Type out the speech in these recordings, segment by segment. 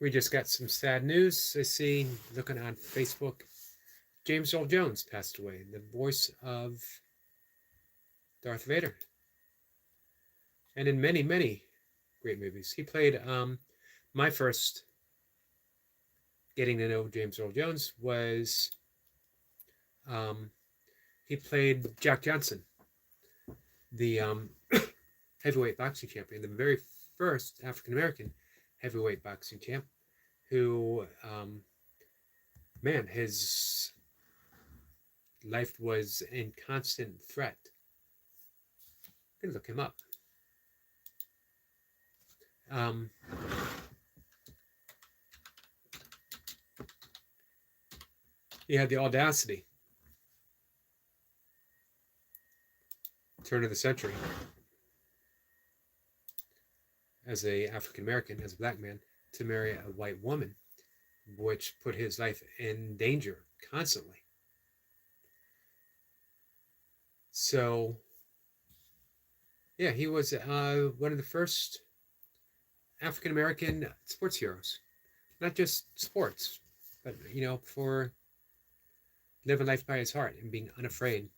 We just got some sad news. I see, looking on Facebook, James Earl Jones passed away, the voice of Darth Vader, and in many, many great movies. He played my first getting to know James Earl Jones was um, he played Jack Johnson, the heavyweight boxing champion, the very first African American heavyweight boxing champ, who, man, his life was in constant threat. I'm gonna look him up. Um, he had the audacity, turn of the century, as a African American, as a black man, to marry a white woman, which put his life in danger constantly. So, yeah, he was one of the first African American sports heroes. Not just sports, but, for living life by his heart and being unafraid.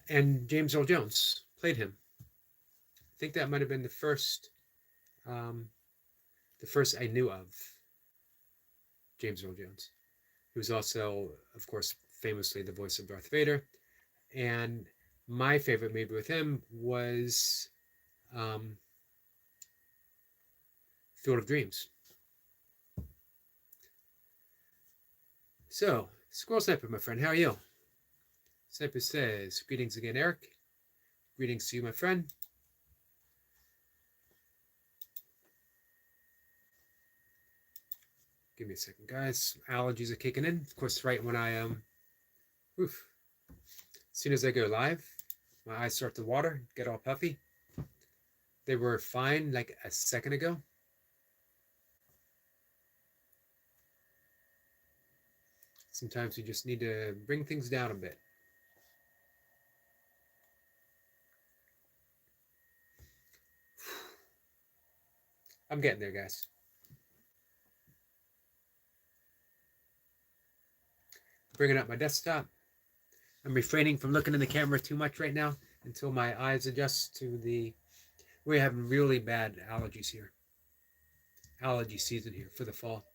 And James Earl Jones played him. I think that might have been um, the first I knew of James Earl Jones. He was also, of course, famously the voice of Darth Vader. And my favorite movie with him was um, Field of Dreams. So, Squirrel Sniper, my friend, how are you? Sniper says, greetings again, Eric. Greetings to you, my friend. Give me a second, guys. Allergies are kicking in. Of course, right when I oof. As soon as I go live, my eyes start to water, get all puffy. They were fine like a second ago. Sometimes you just need to bring things down a bit. I'm getting there, guys. Bringing up my desktop. I'm refraining from looking in the camera too much right now until my eyes adjust to the. We're having really bad allergies here. Allergy season here for the fall.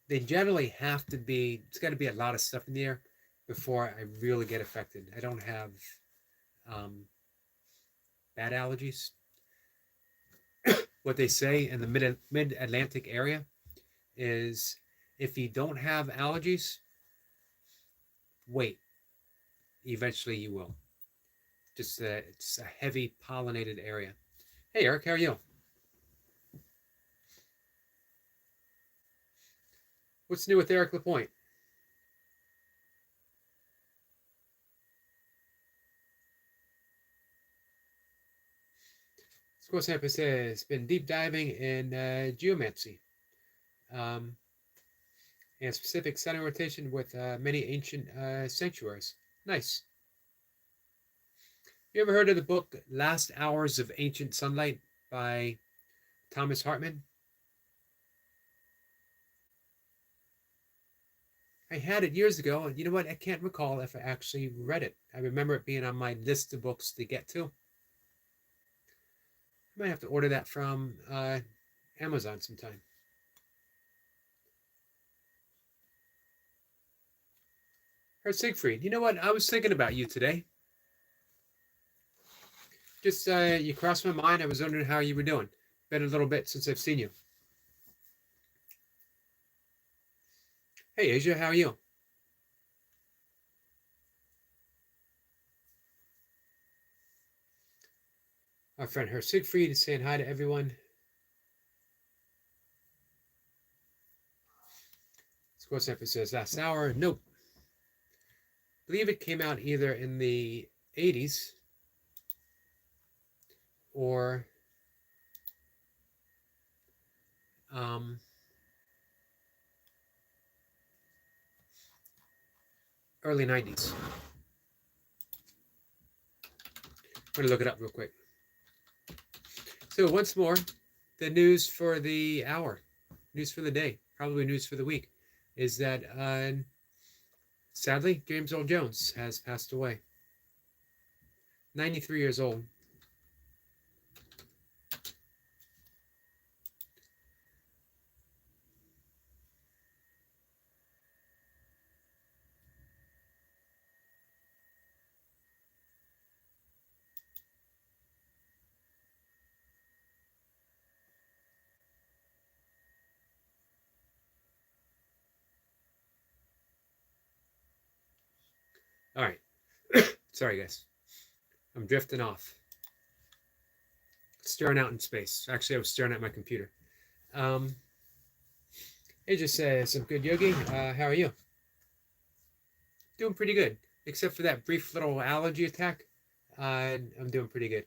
They generally have to be. It's got to be a lot of stuff in the air before I really get affected. I don't have bad allergies. What they say in the mid Atlantic area is if you don't have allergies, wait. Eventually you will. Just it's a heavy pollinated area. Hey Eric, how are you? What's new with Eric Lapointe? Squirrel Sampras has been deep diving in geomancy um, and specific sun rotation with many ancient sanctuaries. Nice. You ever heard of the book Last Hours of Ancient Sunlight by Thomas Hartman? I had it years ago, and you know what? I can't recall if I actually read it. I remember it being on my list of books to get to. I might have to order that from Amazon sometime. Or Siegfried, you know what? I was thinking about you today. Just you crossed my mind. I was wondering how you were doing. Been a little bit since I've seen you. Hey Asia, how are you? Our friend Herr Siegfried is saying hi to everyone. Squirrel Sample says last hour. Nope. I believe it came out either in the 80s or um, early 90s. I'm going to look it up real quick. So once more, the news for the hour, news for the day, probably news for the week, is that sadly, James Earl Jones has passed away. 93 years old. All right. Sorry, guys. I'm drifting off. Staring out in space. Actually, I was staring at my computer. It just says, I'm good, Yogi. How are you? Doing pretty good. Except for that brief little allergy attack. I'm doing pretty good.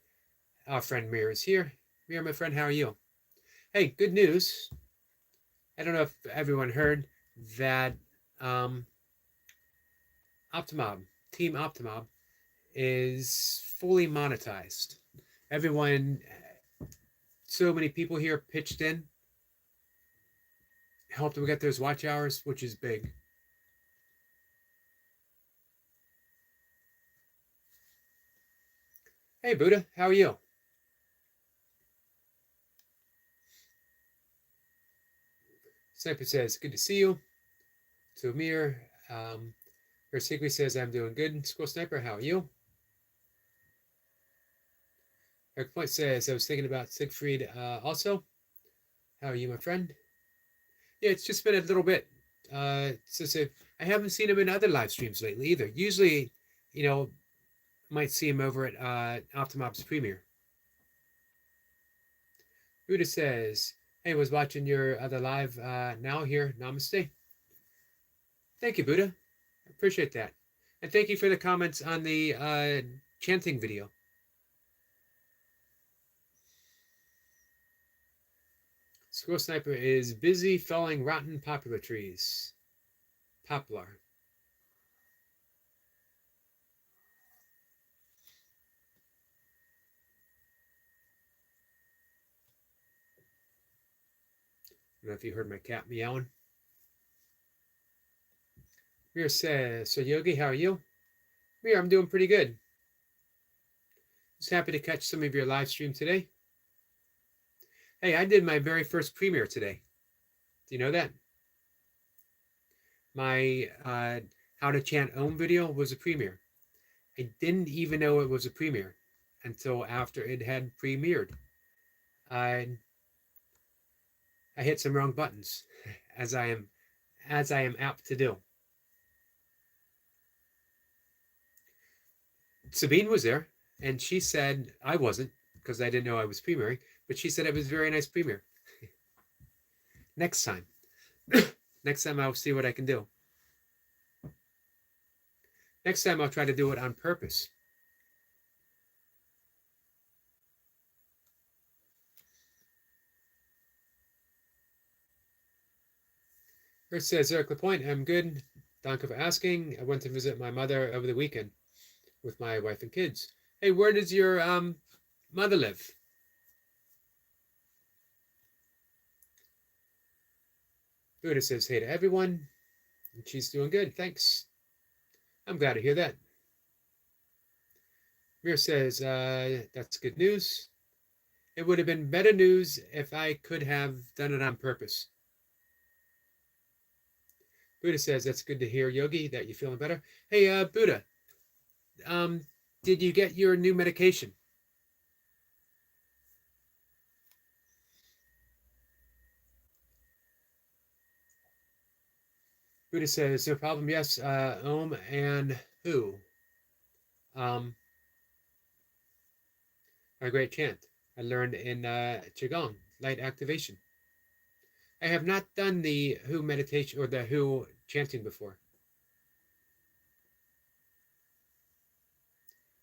Our friend Mir is here. Mir, my friend, how are you? Hey, good news. I don't know if everyone heard that Optimob, Team Optimob, is fully monetized. Everyone, so many people here pitched in, helped them get those watch hours, which is big. Hey, Buddha, how are you? Sniper says, good to see you. To Amir, Sigri says, I'm doing good. School Sniper, how are you? Eric Point says, I was thinking about Siegfried also. How are you, my friend? Yeah, it's just been a little bit. Since I haven't seen him in other live streams lately either. Usually, you know, might see him over at Optimob's premiere. Buddha says, hey, was watching your other live now here. Namaste. Thank you, Buddha. I appreciate that. And thank you for the comments on the chanting video. Squirrel Sniper is busy felling rotten poplar trees. Poplar. I don't know if you heard my cat meowing. Mir says, so Yogi, how are you? Mir, I'm doing pretty good. Just happy to catch some of your live stream today. Hey, I did my very first premiere today. Do you know that? My How to Chant Om video was a premiere. I didn't even know it was a premiere until after it had premiered. I hit some wrong buttons, as I am apt to do. Sabine was there, and she said I wasn't because I didn't know I was premiering, but she said it was a very nice premiere. Next time. Next time I'll see what I can do. Next time I'll try to do it on purpose. Chris says, Eric Lapointe, I'm good. Thank you for asking. I went to visit my mother over the weekend with my wife and kids. Hey, where does your mother live? Buddha says, hey to everyone. And she's doing good, thanks. I'm glad to hear that. Mir says, that's good news. It would have been better news if I could have done it on purpose. Buddha says, that's good to hear, Yogi, that you're feeling better. Hey, Buddha, did you get your new medication? Buddha says, no problem. Yes, Om and who? A great chant. I learned in Qigong, light activation. I have not done the Who meditation or the Who chanting before.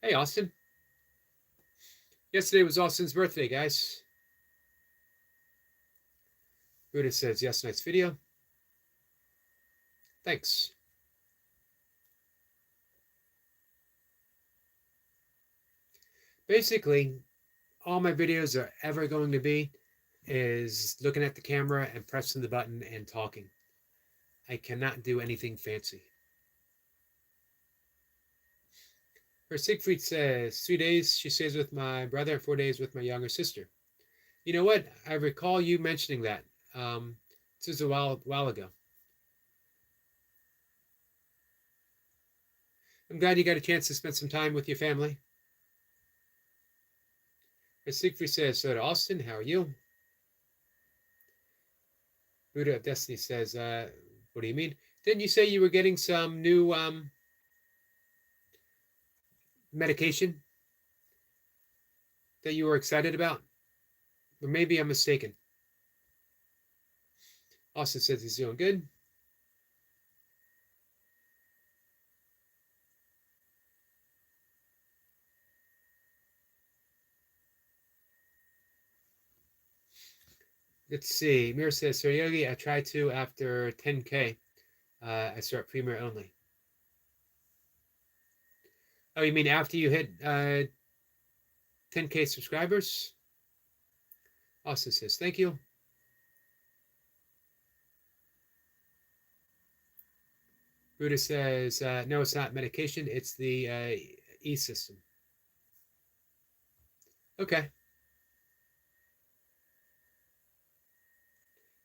Hey, Austin. Yesterday was Austin's birthday, guys. Buddha says, yes, nice video. Thanks. Basically, all my videos are ever going to be is looking at the camera and pressing the button and talking. I cannot do anything fancy. Her Siegfried says, 3 days she stays with my brother, 4 days with my younger sister. You know what? I recall you mentioning that. This was a while ago. I'm glad you got a chance to spend some time with your family. Her Siegfried says, so to Austin, how are you? Buddha of Destiny says, what do you mean? Didn't you say you were getting some new medication that you were excited about? Or maybe I'm mistaken. Austin says he's doing good. Let's see. Mir says, Sir Yogi, I try to after 10K. I start Premier only. Oh, you mean after you hit 10K subscribers? Austin says, thank you. Buddha says, no, it's not medication. It's the e-system. Okay.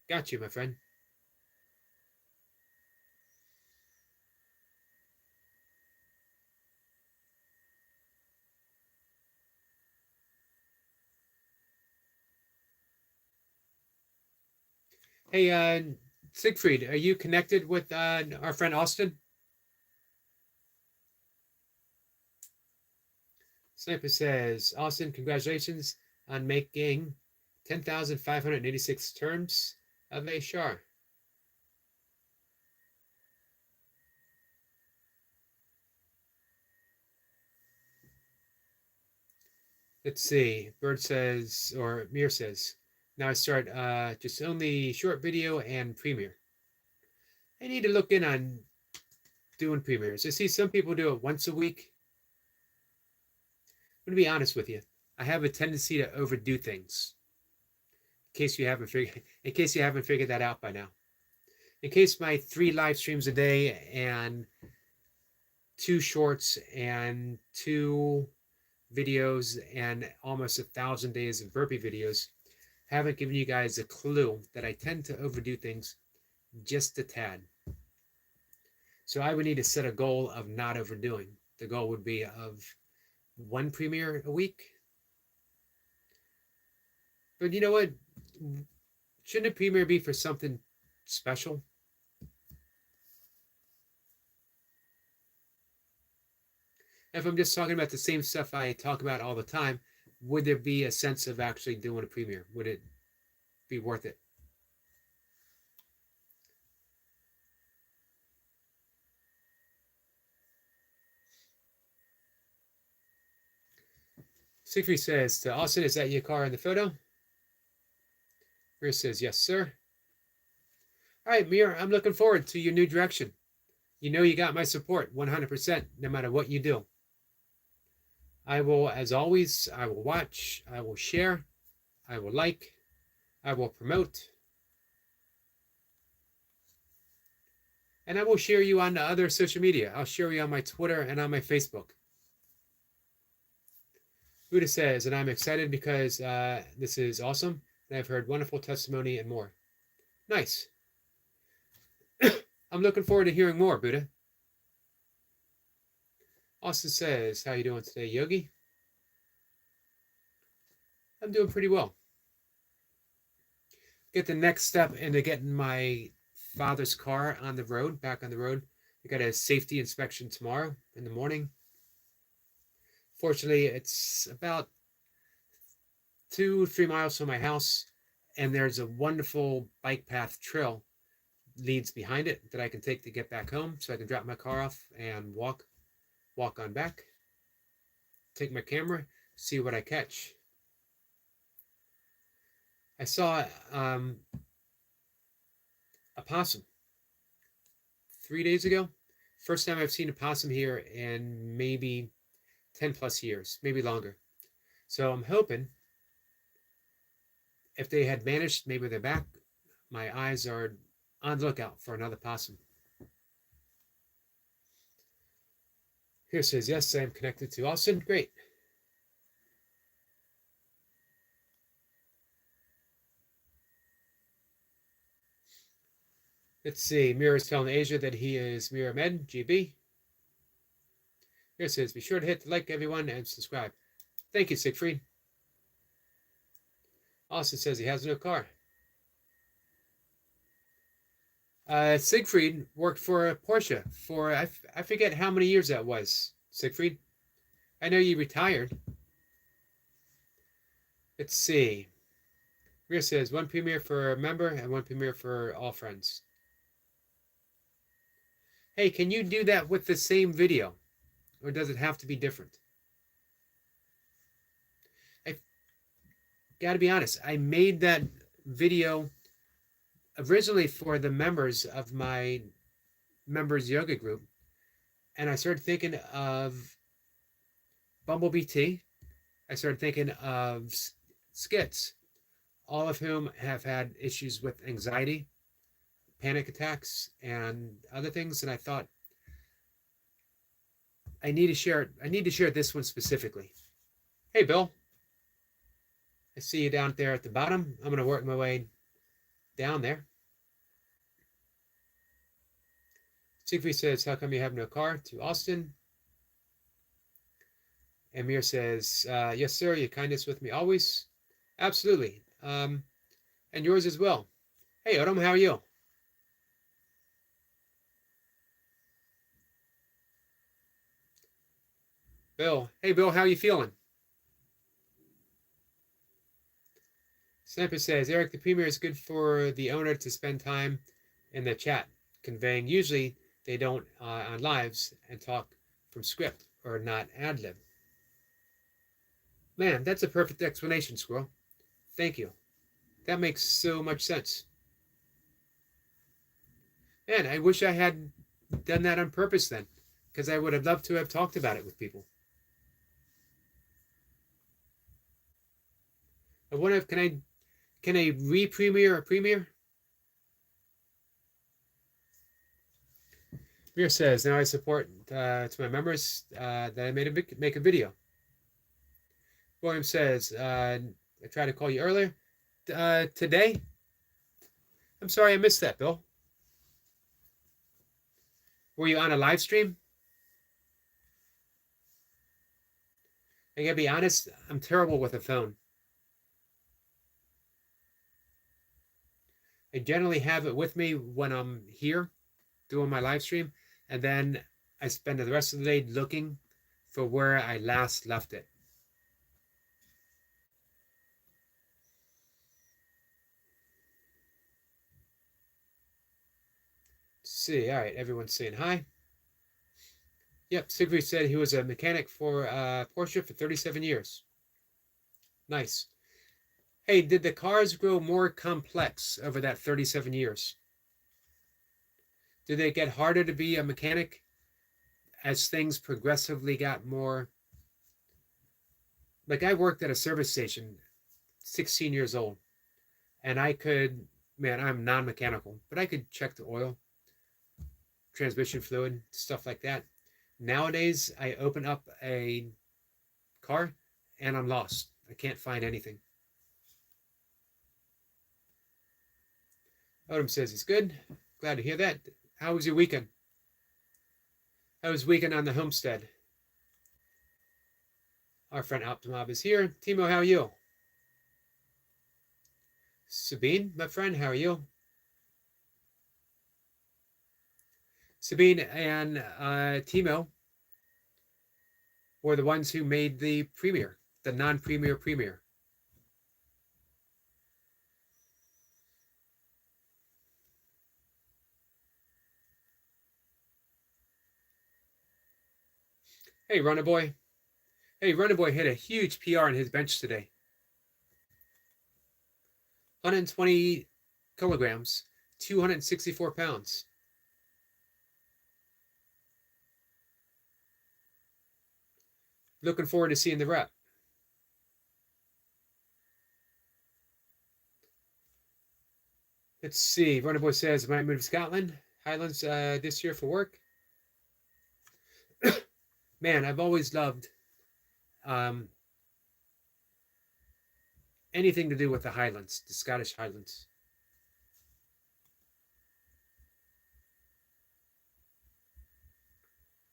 Got you, my friend. Hey, Siegfried, are you connected with our friend Austin? Sniper says, Austin, congratulations on making 10,586 terms of a char. Let's see. Bird says, or Mir says, now I start just only short video and Premiere. I need to look in on doing premieres. I see some people do it once a week. I'm going to be honest with you. I have a tendency to overdo things. In case you haven't figured that out by now. In case my 3 live streams a day and 2 shorts and 2 videos and almost 1,000 days of burpee videos haven't given you guys a clue that I tend to overdo things just a tad. So I would need to set a goal of not overdoing. The goal would be of 1 premiere a week. But you know what? Shouldn't a premiere be for something special? If I'm just talking about the same stuff I talk about all the time, would there be a sense of actually doing a premiere? Would it be worth it? Siegfried says to Austin, is that your car in the photo? Mir says, yes, sir. All right, Mir, I'm looking forward to your new direction. You know you got my support 100%, no matter what you do. I will, as always, I will watch, I will share, I will like, I will promote, and I will share you on other social media. I'll share you on my Twitter and on my Facebook. Buddha says, and I'm excited because this is awesome, and I've heard wonderful testimony and more. Nice. I'm looking forward to hearing more, Buddha. Austin says, how you doing today, Yogi? I'm doing pretty well. Get the next step into getting my father's car on the road, back on the road. I got a safety inspection tomorrow in the morning. Fortunately, it's about 2-3 miles from my house, and there's a wonderful bike path trail leads behind it that I can take to get back home, so I can drop my car off and walk on back, take my camera, see what I catch. I saw a possum 3 days ago. First time I've seen a possum here in maybe 10 plus years, maybe longer. So I'm hoping if they had vanished, maybe they're back. My eyes are on the lookout for another possum. Here says, yes, I am connected to Austin. Great. Let's see. Mira is telling Asia that he is Mira Med, GB. Here says, be sure to hit the like, everyone, and subscribe. Thank you, Siegfried. Austin says he has no car. Siegfried worked for Porsche for, I forget how many years that was, Siegfried. I know you retired. Let's see. Mira says, one premiere for a member and one premiere for all friends. Hey, can you do that with the same video? Or does it have to be different? I gotta be honest, I made that video originally for the members of my members yoga group, and I started thinking of Bumblebee T. I started thinking of Skits, all of whom have had issues with anxiety, panic attacks, and other things, and I thought I need to share this one specifically. Hey, Bill. I see you down there at the bottom. I'm going to work my way down there. Siegfried says, how come you have no car? To Austin. Amir says, yes, sir, your kindness with me always. Absolutely. And yours as well. Hey, Odom, how are you? Bill. Hey, Bill, how are you feeling? Sniper says, Eric, the premier is good for the owner to spend time in the chat, conveying usually they don't on lives and talk from script or not ad-lib. Man, that's a perfect explanation, Squirrel. Thank you. That makes so much sense. Man, I wish I had done that on purpose then, because I would have loved to have talked about it with people. I wonder if can I re-premiere a premiere? Mir says, now I support to my members that I make a video. William says, I tried to call you earlier. Today? I'm sorry I missed that, Bill. Were you on a live stream? I gotta be honest, I'm terrible with a phone. I generally have it with me when I'm here doing my live stream, and then I spend the rest of the day looking for where I last left it. Let's see, all right, everyone's saying hi. Yep, Siegfried said he was a mechanic for Porsche for 37 years. Nice. Hey, did the cars grow more complex over that 37 years? Did it get harder to be a mechanic as things progressively got more? Like, I worked at a service station 16 years old, and I could, man, I'm non-mechanical, but I could check the oil, transmission fluid, stuff like that. Nowadays, I open up a car and I'm lost. I can't find anything. Odom says he's good. Glad to hear that. How was your weekend? How was weekend on the homestead? Our friend Optimob is here. Timo, how are you? Sabine, my friend, how are you? Sabine and Timo were the ones who made the premiere, the non-premiere premiere. Hey, Runner Boy. Hey, Runner Boy hit a huge PR on his bench today. 120 kilograms, 264 pounds. Looking forward to seeing the rep. Let's see. Runner Boy says, might move to Scotland, Highlands this year for work. Man, I've always loved um, anything to do with the Highlands, the Scottish Highlands.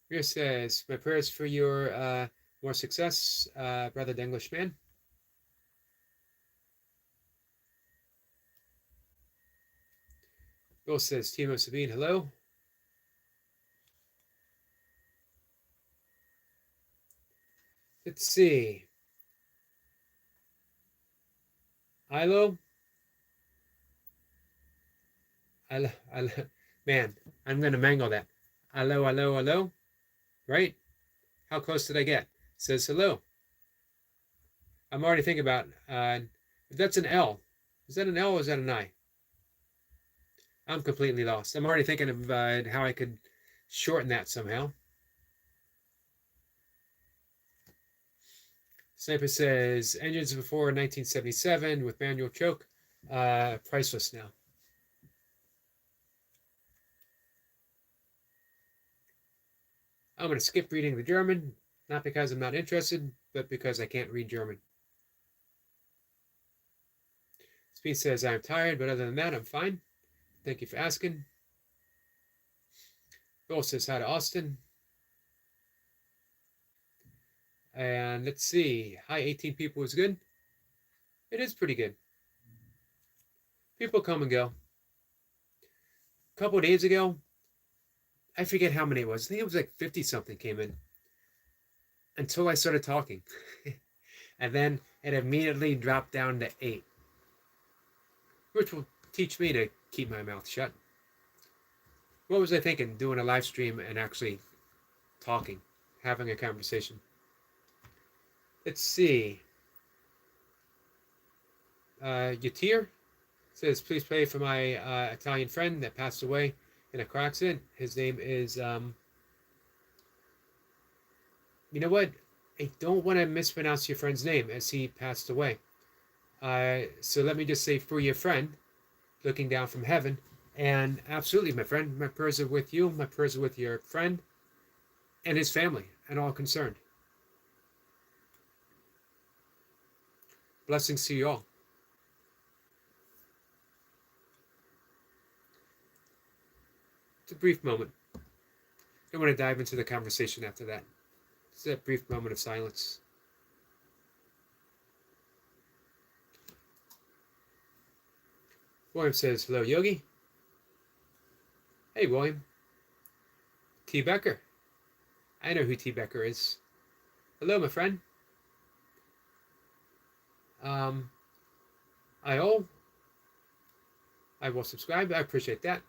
Rhea says, my prayers for your more success, brother the Englishman. Bill says, Timo Sabine, hello. Let's see. Ilo. Man, I'm going to mangle that. Hello, hello, hello. Right? How close did I get? Says hello. I'm already thinking about, if that's an L. Is that an L or is that an I? I'm completely lost. I'm already thinking of how I could shorten that somehow. Sniper says, engines before 1977 with manual choke, priceless now. I'm going to skip reading the German, not because I'm not interested, but because I can't read German. Speed says, I'm tired, but other than that, I'm fine. Thank you for asking. Bill says hi to Austin. And let's see. Hi, 18 people is good. It is pretty good. People come and go. A couple of days ago, I forget how many it was. I think it was like 50 something came in until I started talking. And then it immediately dropped down to 8, which will teach me to keep my mouth shut. What was I thinking? Doing a live stream and actually talking, having a conversation. Let's see. Yatir says, please pray for my Italian friend that passed away in a car accident. His name is, you know what? I don't want to mispronounce your friend's name as he passed away. So let me just say, for your friend, looking down from heaven, and absolutely, my friend, my prayers are with you, my prayers are with your friend and his family and all concerned. Blessings to you all. It's a brief moment. I want to dive into the conversation after that. It's a brief moment of silence. William says, hello, Yogi. Hey, William. T. Becker. I know who T. Becker is. Hello, my friend. I will subscribe. I appreciate that.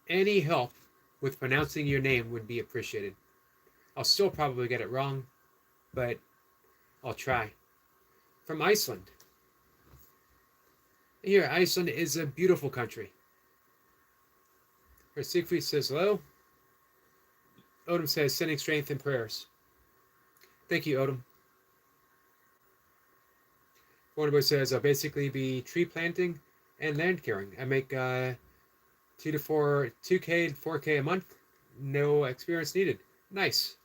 Any help with pronouncing your name would be appreciated. I'll still probably get it wrong, but I'll try. From Iceland. Here, Iceland is a beautiful country. Her Siegfried says hello. Odom says, sending strength and prayers. Thank you, Odom. Warnerboy says, I'll basically be tree planting and land caring. I make 2K to 4K a month. No experience needed. Nice.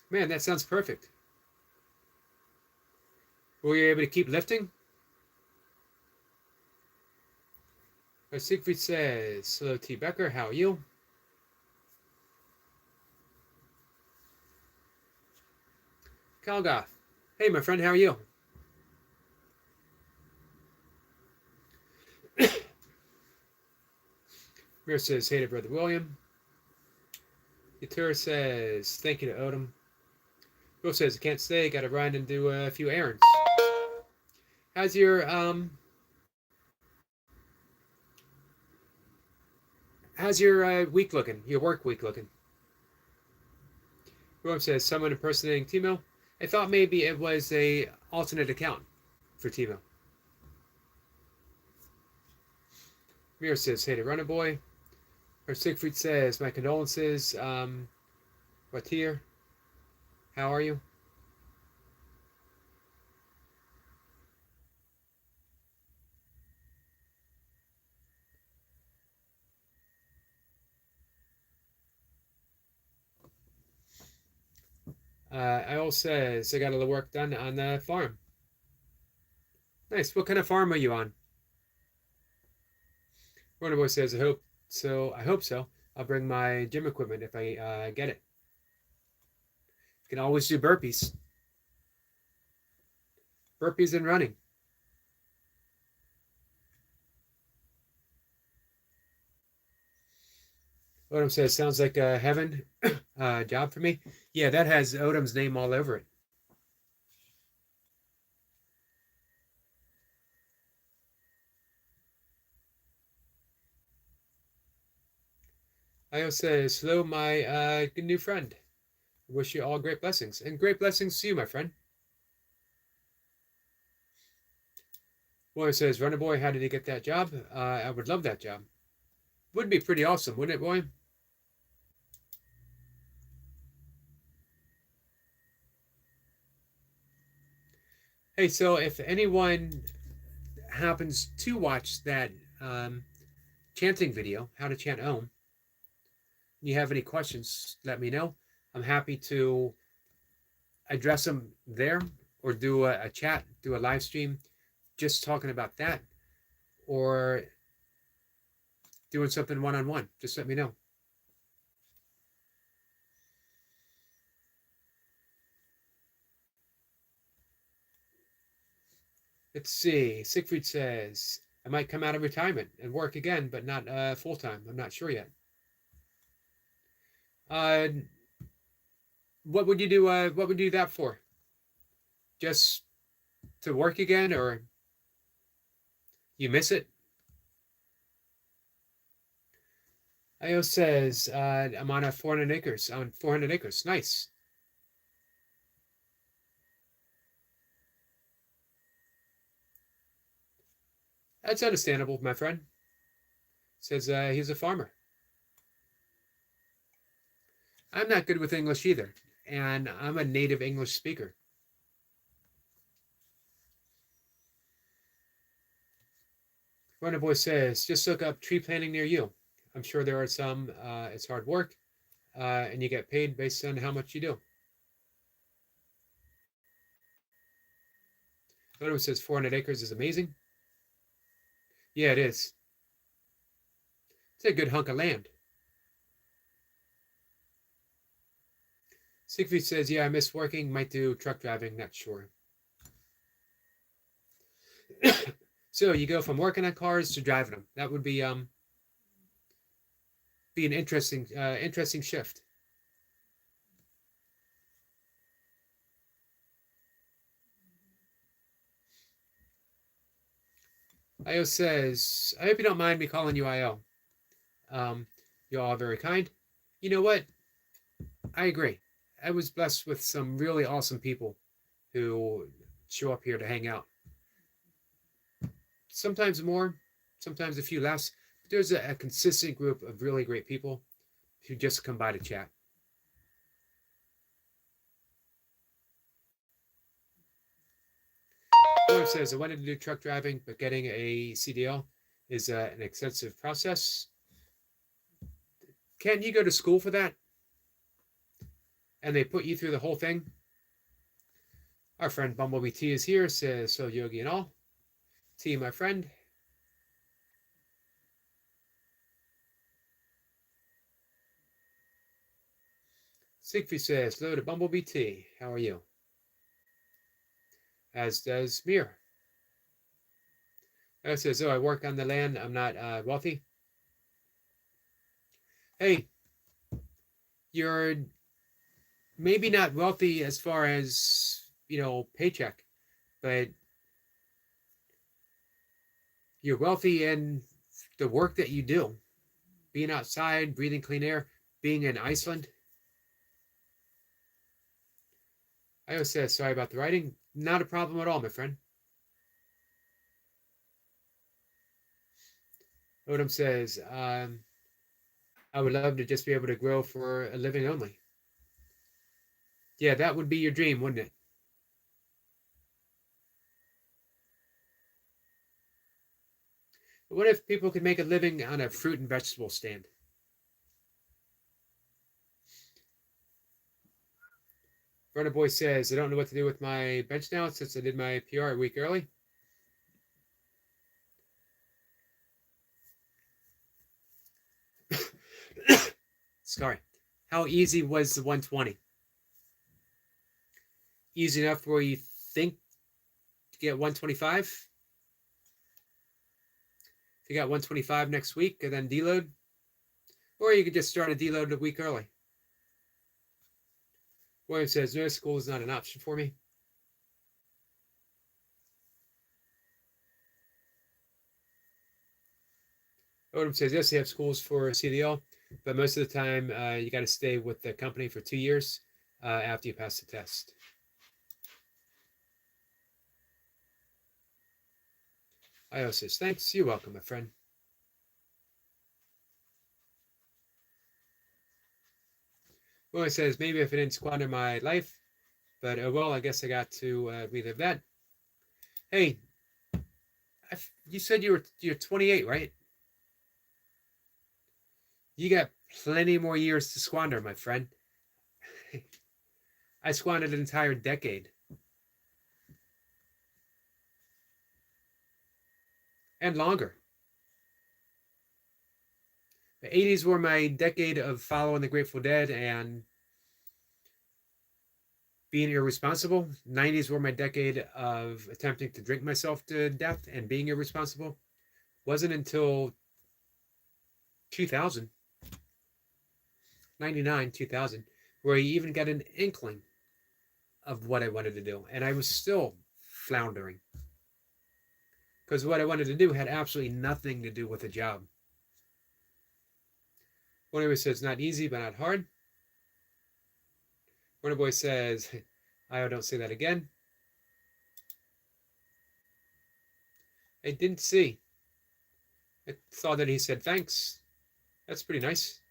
Man, that sounds perfect. Were you able to keep lifting? Siegfried says, hello, T. Becker. How are you? Kalgoth. Hey, my friend. How are you? Mir says, hey to Brother William. Yatur says, thank you to Odom. Bill says, I can't stay. Got to run and do a few errands. How's your week looking? Your work week looking? William says, someone impersonating Timo. I thought maybe it was a alternate account for Timo. Mir says, hey to Runner Boy. Her Siegfried says, my condolences. Watir, how are you? Al says, I got all the work done on the farm. Nice. What kind of farm are you on? Wonderboy says, I hope so. I hope so. I'll bring my gym equipment if I get it. You can always do burpees. Burpees and running. Odom says, sounds like a heaven job for me. Yeah, that has Odom's name all over it. Io says, hello, my new friend. Wish you all great blessings. And great blessings to you, my friend. Boy says, Runner Boy, how did he get that job? I would love that job. Would be pretty awesome, wouldn't it, boy? Hey, so if anyone happens to watch that chanting video, how to chant Om, you have any questions, let me know. I'm happy to address them there or do a chat, do a live stream just talking about that, or doing something one-on-one. Just let me know. Let's see. Siegfried says, I might come out of retirement and work again, but not full-time. I'm not sure yet. What would you do? What would you do that for? Just to work again, or you miss it? Io says, I'm on 400 acres. On 400 acres. Nice. That's understandable, my friend. Says he's a farmer. I'm not good with English either, and I'm a native English speaker. Runner Boy says, just look up tree planting near you. I'm sure there are some. It's hard work, and you get paid based on how much you do. Runner Boy says 400 acres is amazing. Yeah, it is. It's a good hunk of land. Siegfried says, yeah, I miss working. Might do truck driving. Not sure. So you go from working on cars to driving them. That would be an interesting shift. Io says, I hope you don't mind me calling you Io. You all are very kind. You know what? I agree. I was blessed with some really awesome people who show up here to hang out. Sometimes more, sometimes a few less. But there's a consistent group of really great people who just come by to chat. William says, I wanted to do truck driving, but getting a CDL is an extensive process. Can you go to school for that? And they put you through the whole thing? Our friend Bumblebee T is here, says, so Yogi and all. T, my friend. Siegfried says, hello to Bumblebee T. How are you? As does Mir. Says, I work on the land. I'm not wealthy. Hey, you're maybe not wealthy as far as, paycheck, but you're wealthy in the work that you do. Being outside, breathing clean air, being in Iceland. I always say sorry about the writing. Not a problem at all, my friend. Odom says, I would love to just be able to grow for a living only. Yeah, that would be your dream, wouldn't it? But what if people could make a living on a fruit and vegetable stand? Runner Boy says, I don't know what to do with my bench now since I did my PR a week early. Sorry. How easy was the 120? Easy enough where you think to get 125? If you got 125 next week and then deload, or you could just start a deload a week early. William says, no, school is not an option for me. Odom says, yes, they have schools for CDL, but most of the time you got to stay with the company for 2 years after you pass the test. Io says, thanks. You're welcome, my friend. William says, maybe if I didn't squander my life, but well, I guess I got to relive that. Hey, you said you're 28, right? You got plenty more years to squander, my friend. I squandered an entire decade. And longer. The 80s were my decade of following the Grateful Dead and being irresponsible. 90s were my decade of attempting to drink myself to death and being irresponsible. Wasn't until 2000, 99, 2000, where I even got an inkling of what I wanted to do. And I was still floundering. Because what I wanted to do had absolutely nothing to do with a job. Wonder Boy says, not easy, but not hard. Wonder Boy says, I don't say that again. I didn't see. I saw that he said thanks. That's pretty nice.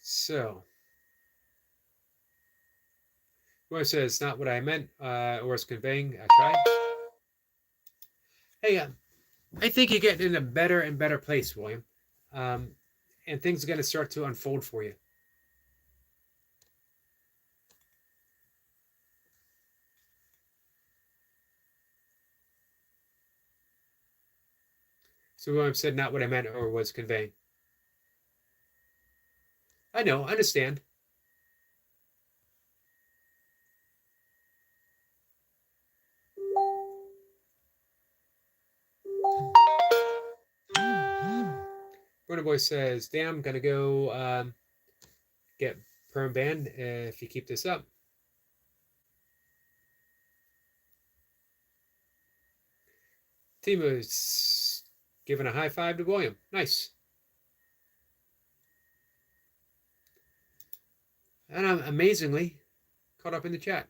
So, Boy says, not what I meant or was conveying. I tried. Hey, I think you're getting in a better and better place, William. And things are going to start to unfold for you. So William said, not what I meant or was conveying. I know, I understand. Runner Boy says, damn, I'm going to go get perm banned if you keep this up. Timu's giving a high five to William. Nice. And I'm amazingly caught up in the chat.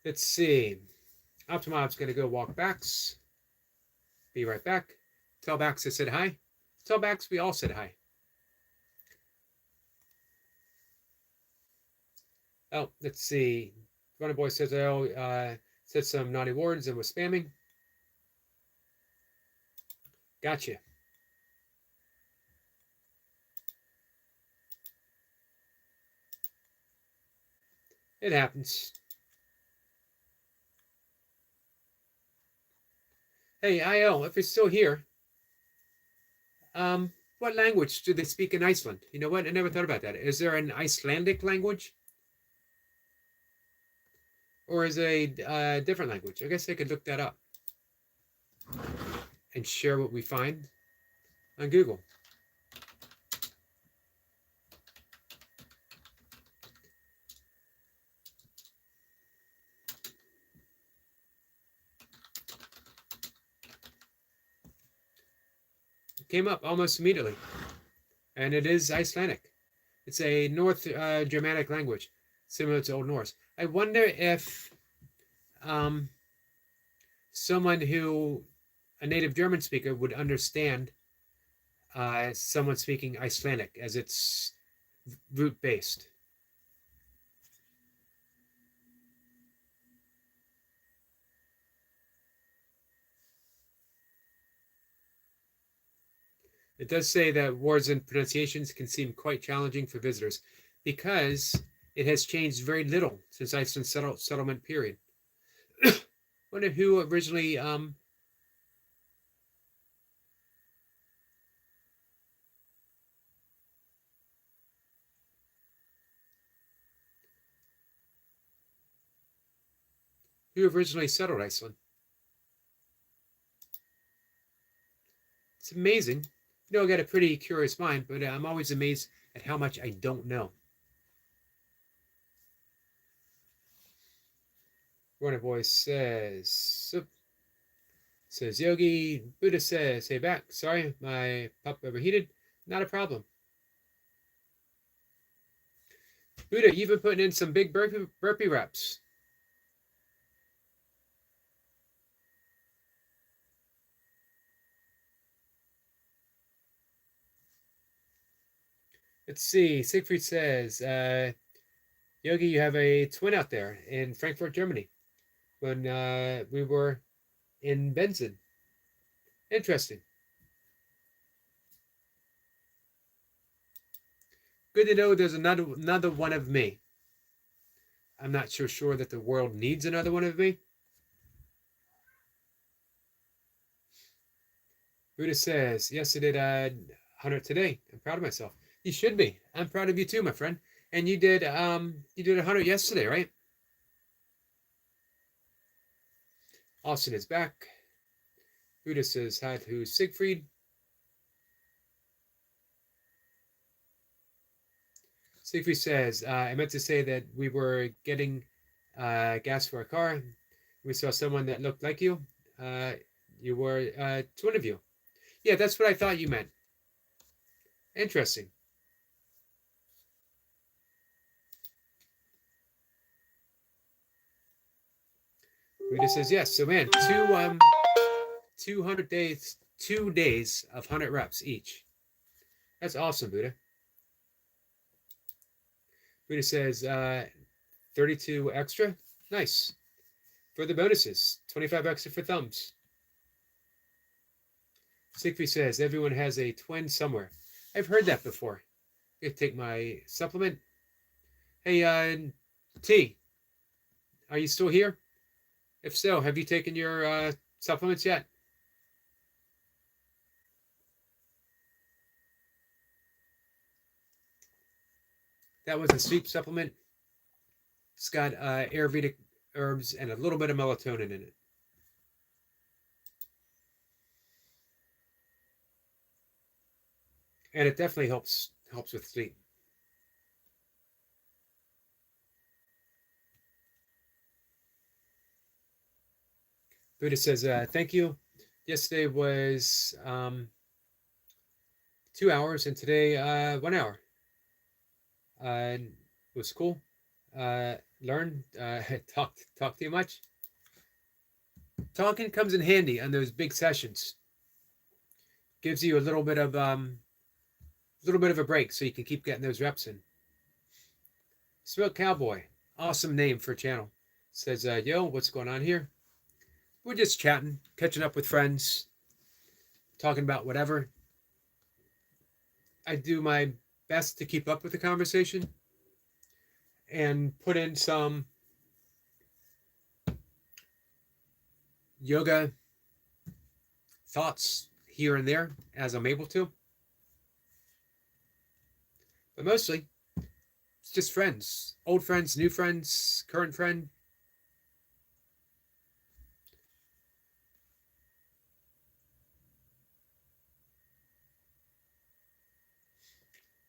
Let's see. Optimob's going to go walk backs. Be right back. Tell backs I said hi. Tell backs we all said hi. Oh, let's see. Runner Boy says I said some naughty words and was spamming. Gotcha. It happens. Hey, IO, if you're still here, what language do they speak in Iceland? You know what? I never thought about that. Is there an Icelandic language? Or is it a different language? I guess I could look that up and share what we find on Google. It came up almost immediately. and it is Icelandic. It's a North Germanic language, similar to Old Norse. I wonder if um, someone who, a native German speaker, would understand someone speaking Icelandic as it's root based. It does say that words and pronunciations can seem quite challenging for visitors because it has changed very little since Iceland's settlement period. Wonder who originally settled Iceland. It's amazing. You know, I got a pretty curious mind, but I'm always amazed at how much I don't know. Runner Boy says, Yogi. Buddha says, hey back. Sorry, my pup overheated. Not a problem. Buddha, you've been putting in some big burpee reps. Let's see. Siegfried says, Yogi, you have a twin out there in Frankfurt, Germany, when we were in Benzin. Interesting. Good to know there's another one of me. I'm not so sure that the world needs another one of me. Buddha says, yes, I did 100 today. I'm proud of myself. You should be. I'm proud of you too, my friend. And you did 100 yesterday, right? Austin is back. Buddha says hi to Siegfried. Siegfried says, I meant to say that we were getting gas for a car. We saw someone that looked like you. You were twin of you. Yeah, that's what I thought you meant. Interesting. Buddha says yes. So man, 200 days, 2 days of 100 reps each. That's awesome, Buddha. Buddha says 32 extra. Nice. For the bonuses, 25 extra for thumbs. Siegfried says everyone has a twin somewhere. I've heard that before. I take my supplement. Hey, T, are you still here? If so, have you taken your supplements yet? That was a sleep supplement. It's got Ayurvedic herbs and a little bit of melatonin in it. And it definitely helps with sleep. Buddha says, thank you. Yesterday was 2 hours and today 1 hour. It was cool. Learn, talk too much. Talking comes in handy on those big sessions. Gives you a little bit of a break so you can keep getting those reps in. Smoke Cowboy, awesome name for a channel. Says, yo, what's going on here? We're just chatting, catching up with friends, talking about whatever. I do my best to keep up with the conversation and put in some yoga thoughts here and there as I'm able to. But mostly, it's just friends. Old friends, new friends, current friend.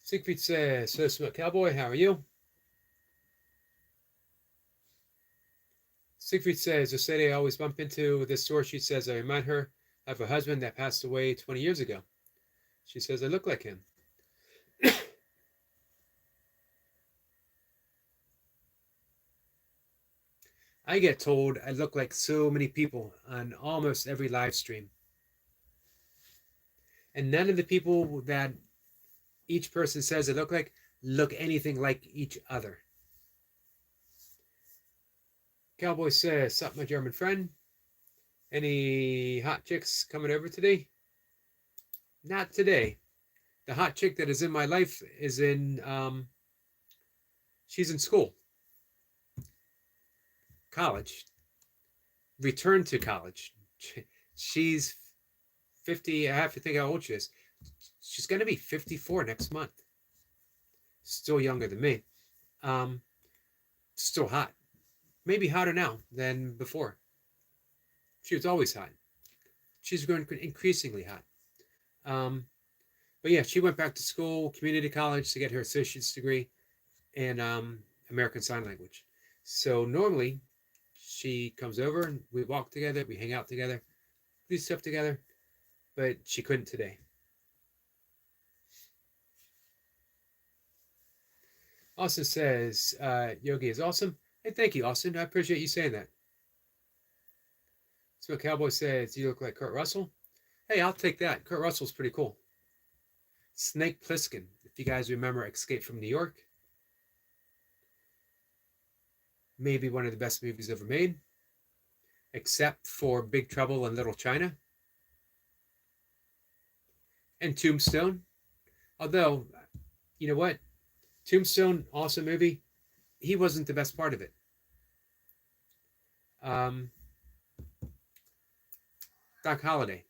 Siegfried says, so Smoke Cowboy, how are you? Siegfried says, the city I always bump into this store. She says, I remind her of her husband that passed away 20 years ago. She says, I look like him. I get told I look like so many people on almost every live stream. And none of the people that each person says they look anything like each other. Cowboy says, "Sup, my German friend? Any hot chicks coming over today?" Not today. The hot chick that is in my life is she's in school, college, returned to college. She's 50. I have to think how old she is. She's going to be 54 next month. Still younger than me. Still hot. Maybe hotter now than before. She was always hot. She's growing increasingly hot. But yeah, she went back to school, community college, to get her associate's degree in American Sign Language. So normally she comes over and we walk together, we hang out together, do stuff together, but she couldn't today. Austin says, Yogi is awesome. Hey, thank you, Austin. I appreciate you saying that. So Cowboy says, you look like Kurt Russell. Hey, I'll take that. Kurt Russell's pretty cool. Snake Plissken, if you guys remember Escape from New York. Maybe one of the best movies ever made, except for Big Trouble in Little China. And Tombstone. Although, you know what? Tombstone, awesome movie. He wasn't the best part of it. Doc Holliday.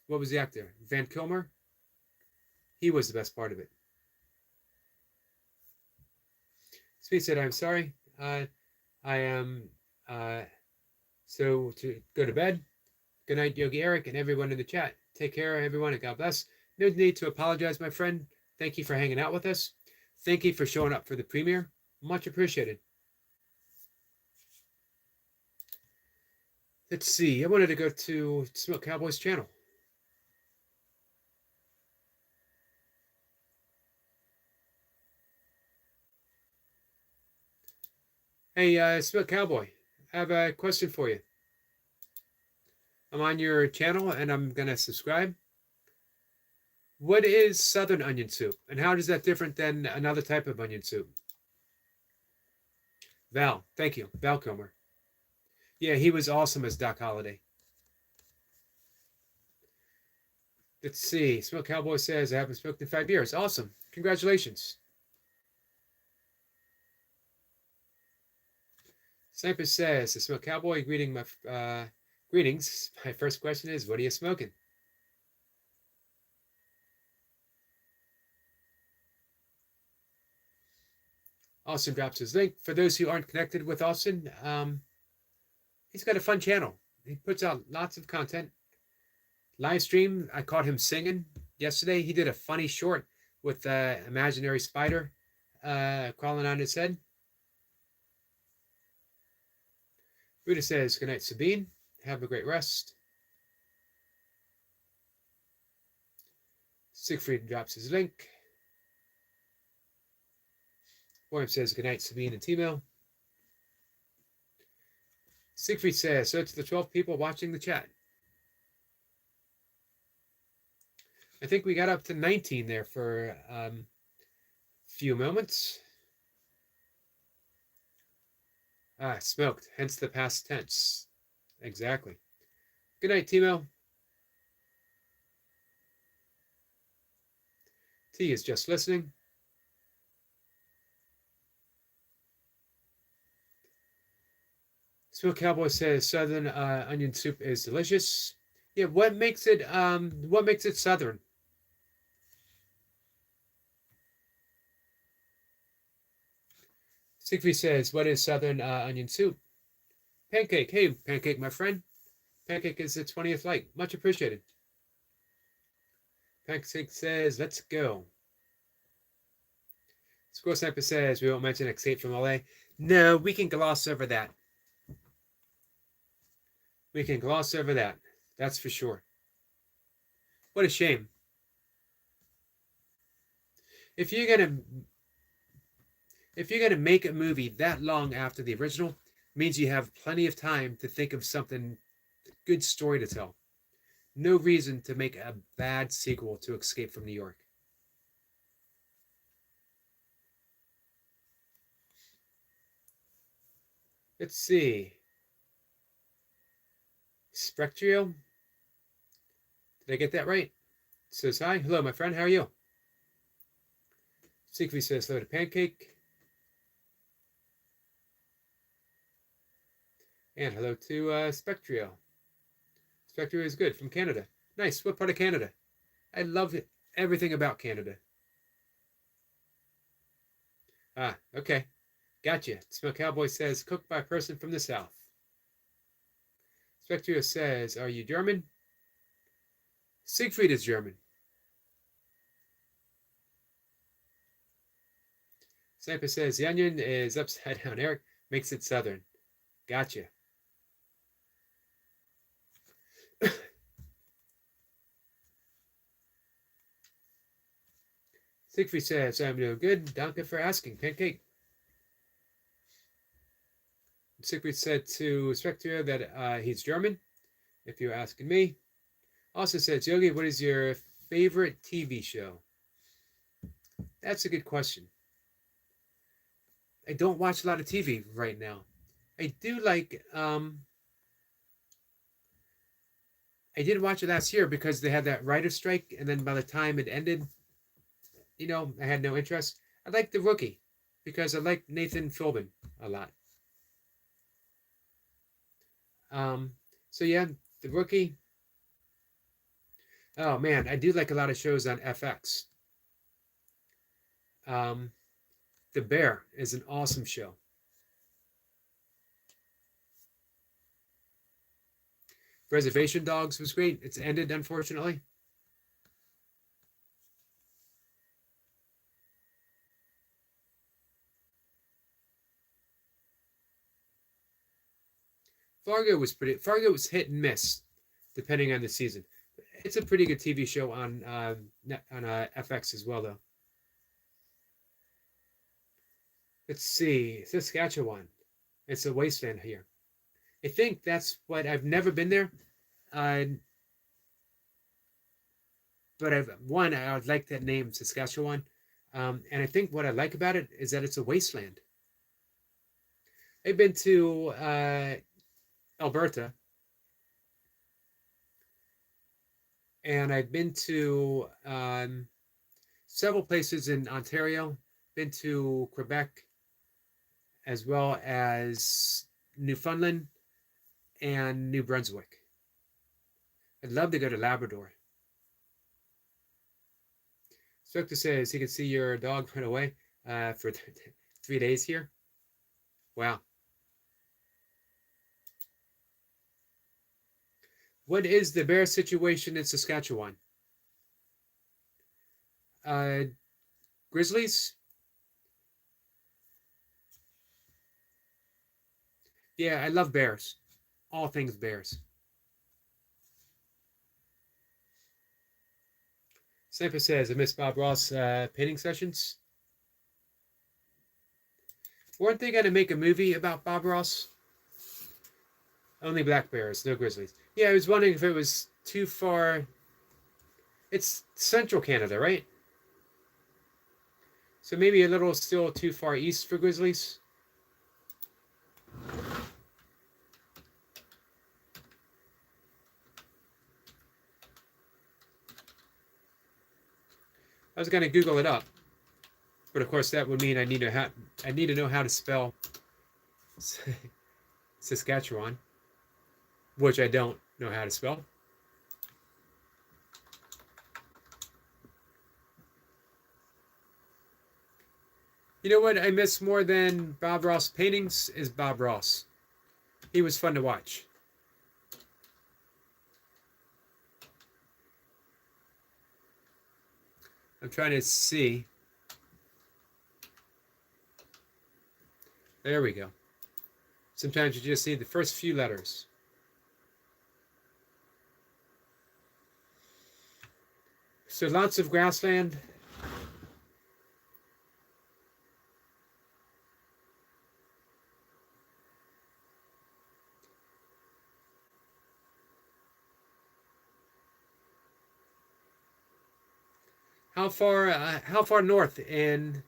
What was the actor? Van Kilmer? He was the best part of it. Speed said, I'm sorry. I am so to go to bed. Good night, Yogi Eric, and everyone in the chat. Take care, everyone, and God bless. No need to apologize, my friend. Thank you for hanging out with us. Thank you for showing up for the premiere. Much appreciated. Let's see. I wanted to go to Smoke Cowboy's channel. Hey, Smoke Cowboy, I have a question for you. I'm on your channel and I'm going to subscribe. What is Southern onion soup, and how is that different than another type of onion soup? Val, thank you. Val Kilmer. Yeah, he was awesome as Doc Holliday. Let's see. Smoke Cowboy says, I haven't smoked in 5 years. Awesome. Congratulations. Sniper says, the Smoke Cowboy, greetings. My first question is, what are you smoking? Austin drops his link. For those who aren't connected with Austin, he's got a fun channel. He puts out lots of content. Live stream, I caught him singing yesterday. He did a funny short with the imaginary spider crawling on his head. Buddha says, good night, Sabine. Have a great rest. Siegfried drops his link. William says, good night, Sabine and T-Mail. Siegfried says, so to the 12 people watching the chat. I think we got up to 19 there for a few moments. Smoked, hence the past tense. Exactly. Good night, Timo. T is just listening. Smoke Cowboy says Southern onion soup is delicious. Yeah, what makes it Southern? Siegfried says, what is Southern onion soup? Pancake. Hey, Pancake, my friend. Pancake is the 20th like. Much appreciated. Pancake says, let's go. Squirrel Sniper says, we won't mention Escape from LA. No, we can gloss over that. We can gloss over that. That's for sure. What a shame. If you're gonna make a movie that long after the original, means you have plenty of time to think of something good story to tell. No reason to make a bad sequel to Escape from New York. Let's see. Spectrio. Did I get that right? Says hi. Hello, my friend. How are you? Siegfried says hello to Pancake. And hello to Spectrio. Spectrio is good from Canada. Nice. What part of Canada? I love everything about Canada. Ah, okay. Gotcha. Smell Cowboy says, cooked by a person from the South. Spectrio says, are you German? Siegfried is German. Sniper says, the onion is upside down. Eric makes it southern. Gotcha. Siegfried says, I'm doing good. Danke for asking. Pancake. Siegfried said to Spectrio that he's German, if you're asking me. Also says, Yogi, what is your favorite TV show? That's a good question. I don't watch a lot of TV right now. I do like, I did watch it last year because they had that writer's strike, and then by the time it ended, I had no interest. I like The Rookie because I like Nathan Fillion a lot. So yeah, The Rookie. Oh man, I do like a lot of shows on FX. The Bear is an awesome show. Reservation Dogs was great. It's ended, unfortunately. Fargo was hit and miss, depending on the season. It's a pretty good TV show on FX as well, though. Let's see, Saskatchewan. It's a wasteland here. I think that's what I've never been there, but I would like that name, Saskatchewan, and I think what I like about it is that it's a wasteland. I've been to Alberta, and I've been to several places in Ontario. Been to Quebec, as well as Newfoundland and New Brunswick. I'd love to go to Labrador. Spectre says he can see your dog run away for 3 days here. Wow. What is the bear situation in Saskatchewan? Grizzlies? Yeah, I love bears. All things bears. Sniper says, I miss Bob Ross painting sessions. Weren't they going to make a movie about Bob Ross? Only black bears, no grizzlies. Yeah, I was wondering if it was too far. It's central Canada, right? So maybe a little still too far east for grizzlies. I was going to Google it up, but of course that would mean I need to know how to spell Saskatchewan, which I don't know how to spell. You know what I miss more than Bob Ross paintings is Bob Ross. He was fun to watch. I'm trying to see. There we go. Sometimes you just need the first few letters. So lots of grassland. How far north in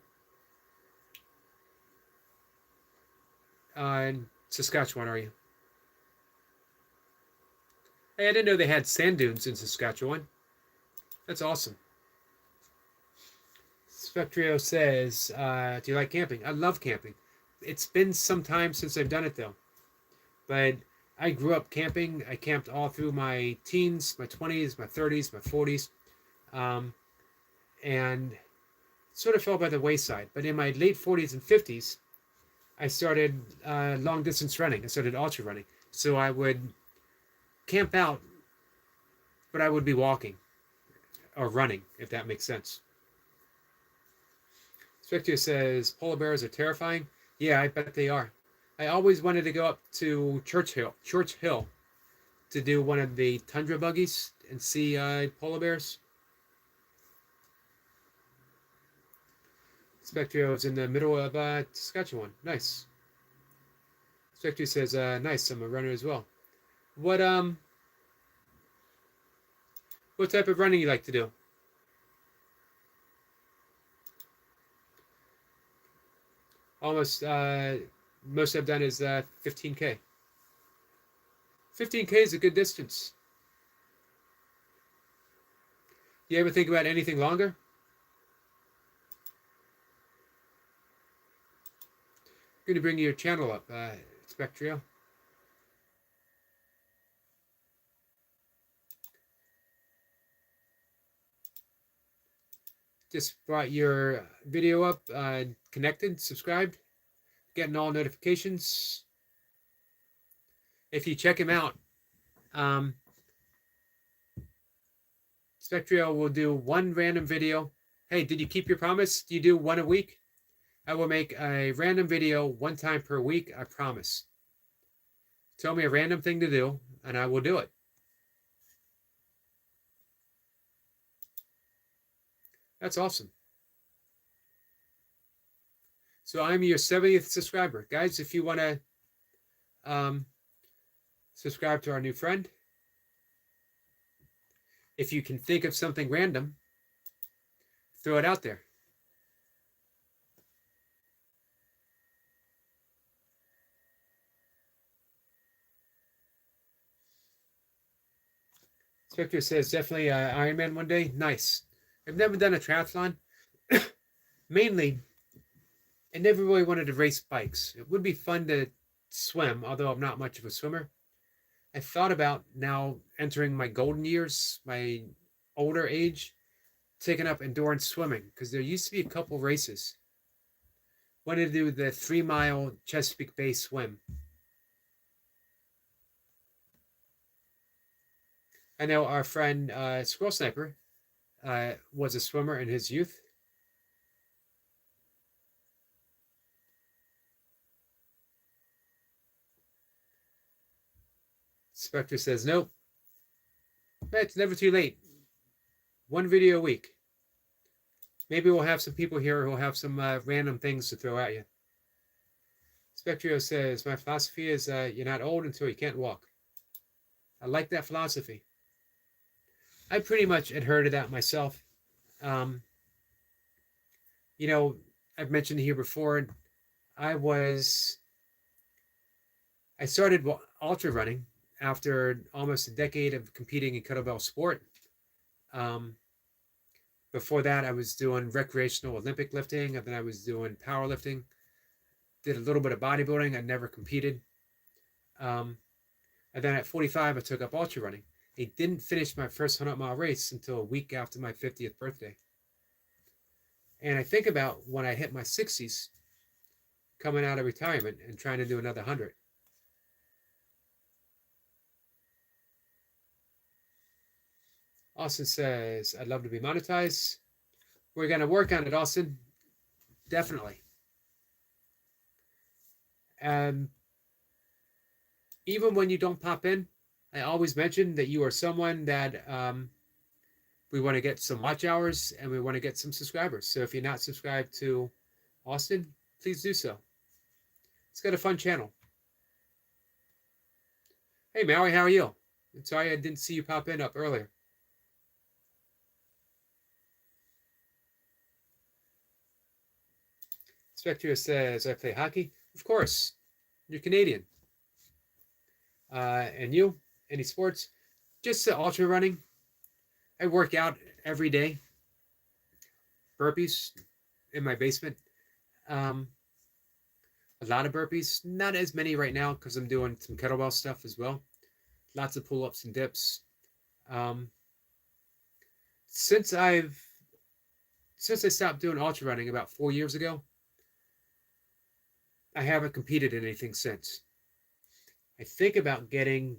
Saskatchewan are you? Hey, I didn't know they had sand dunes in Saskatchewan. That's awesome. Spectrio says, do you like camping? I love camping. It's been some time since I've done it though. But I grew up camping. I camped all through my teens, my 20s, my 30s, my 40s. Um, and sort of fell by the wayside. But in my late 40s and 50s, I started long distance running. I started ultra running. So I would camp out, but I would be walking or running, if that makes sense. Spectre says polar bears are terrifying. Yeah, I bet they are. I always wanted to go up to Church Hill, to do one of the tundra buggies and see polar bears. Spectrio is in the middle of Saskatchewan. Nice. Spectrio says, nice, I'm a runner as well. What type of running you like to do? Almost most I've done is 15K. 15K is a good distance. You ever think about anything longer? I'm going to bring your channel up, Spectrio. Just brought your video up, connected, subscribed, getting all notifications. If you check him out, Spectrio will do one random video. Hey, did you keep your promise? Do you do one a week? I will make a random video one time per week, I promise. Tell me a random thing to do, and I will do it. That's awesome. So I'm your 70th subscriber. Guys, if you want to subscribe to our new friend, if you can think of something random, throw it out there. Spectre says definitely Ironman one day. Nice. I've never done a triathlon. Mainly, I never really wanted to race bikes. It would be fun to swim, although I'm not much of a swimmer. I thought about now entering my golden years, my older age, taking up endurance swimming, because there used to be a couple races. Wanted to do the 3-mile Chesapeake Bay swim. I know our friend Squirrel Sniper was a swimmer in his youth. Spectre says, nope. It's never too late. One video a week. Maybe we'll have some people here who'll have some random things to throw at you. Spectrio says, my philosophy is you're not old until you can't walk. I like that philosophy. I pretty much adhere to that myself. You know, I've mentioned here before, I started ultra running after almost a decade of competing in kettlebell sport. Before that, I was doing recreational Olympic lifting, and then I was doing powerlifting. Did a little bit of bodybuilding. I never competed. And then at 45, I took up ultra running. I didn't finish my first 100-mile race until a week after my 50th birthday. And I think about when I hit my 60s, coming out of retirement and trying to do another 100. Austin says, I'd love to be monetized. We're going to work on it, Austin. Definitely. Even when you don't pop in, I always mention that you are someone that we want to get some watch hours and we want to get some subscribers. So if you're not subscribed to Austin, please do so. It's got a fun channel. Hey, Maui, how are you? I'm sorry I didn't see you pop in up earlier. Spectre says, I play hockey. Of course, you're Canadian. And you? Any sports? Just ultra running. I work out every day. Burpees in my basement. Um, a lot of burpees. Not as many right now because I'm doing some kettlebell stuff as well. Lots of pull-ups and dips. Um, since I stopped doing ultra running about 4 years ago, I haven't competed in anything since. I think about getting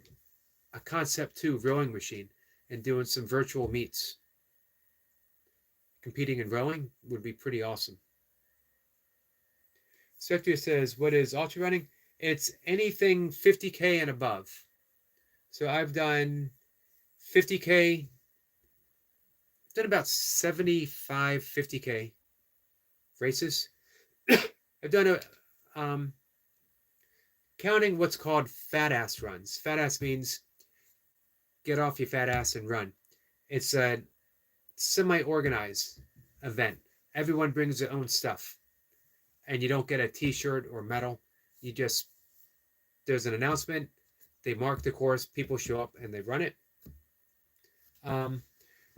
a Concept 2 rowing machine and doing some virtual meets. Competing in rowing would be pretty awesome. Spectre says, what is ultra running? It's anything 50K and above. So I've done 50K, I've done about 75 50K races. I've done counting what's called fat ass runs. Fat ass means get off your fat ass and run. It's a semi-organized event. Everyone brings their own stuff. And you don't get a t-shirt or medal. You just, there's an announcement. They mark the course. People show up and they run it.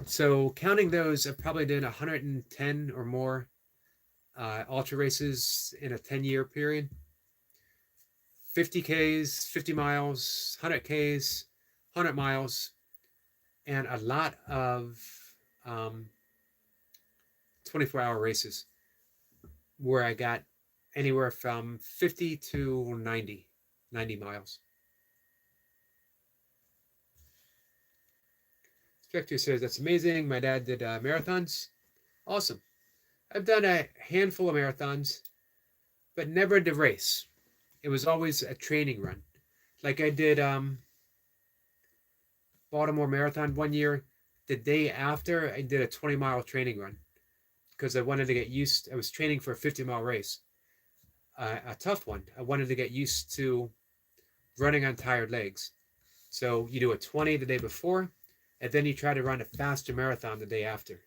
So counting those, I've probably done 110 or more ultra races in a 10-year period. 50Ks, 50 miles, 100Ks, 100 miles, and a lot of 24-hour races where I got anywhere from 50 to 90 miles. Spectre says, that's amazing. My dad did marathons. Awesome. I've done a handful of marathons, but never the race. It was always a training run. Like I did Baltimore Marathon one year. The day after, I did a 20-mile training run because I wanted to get used. I was training for a 50-mile race, a tough one. I wanted to get used to running on tired legs. So you do a 20 the day before, and then you try to run a faster marathon the day after.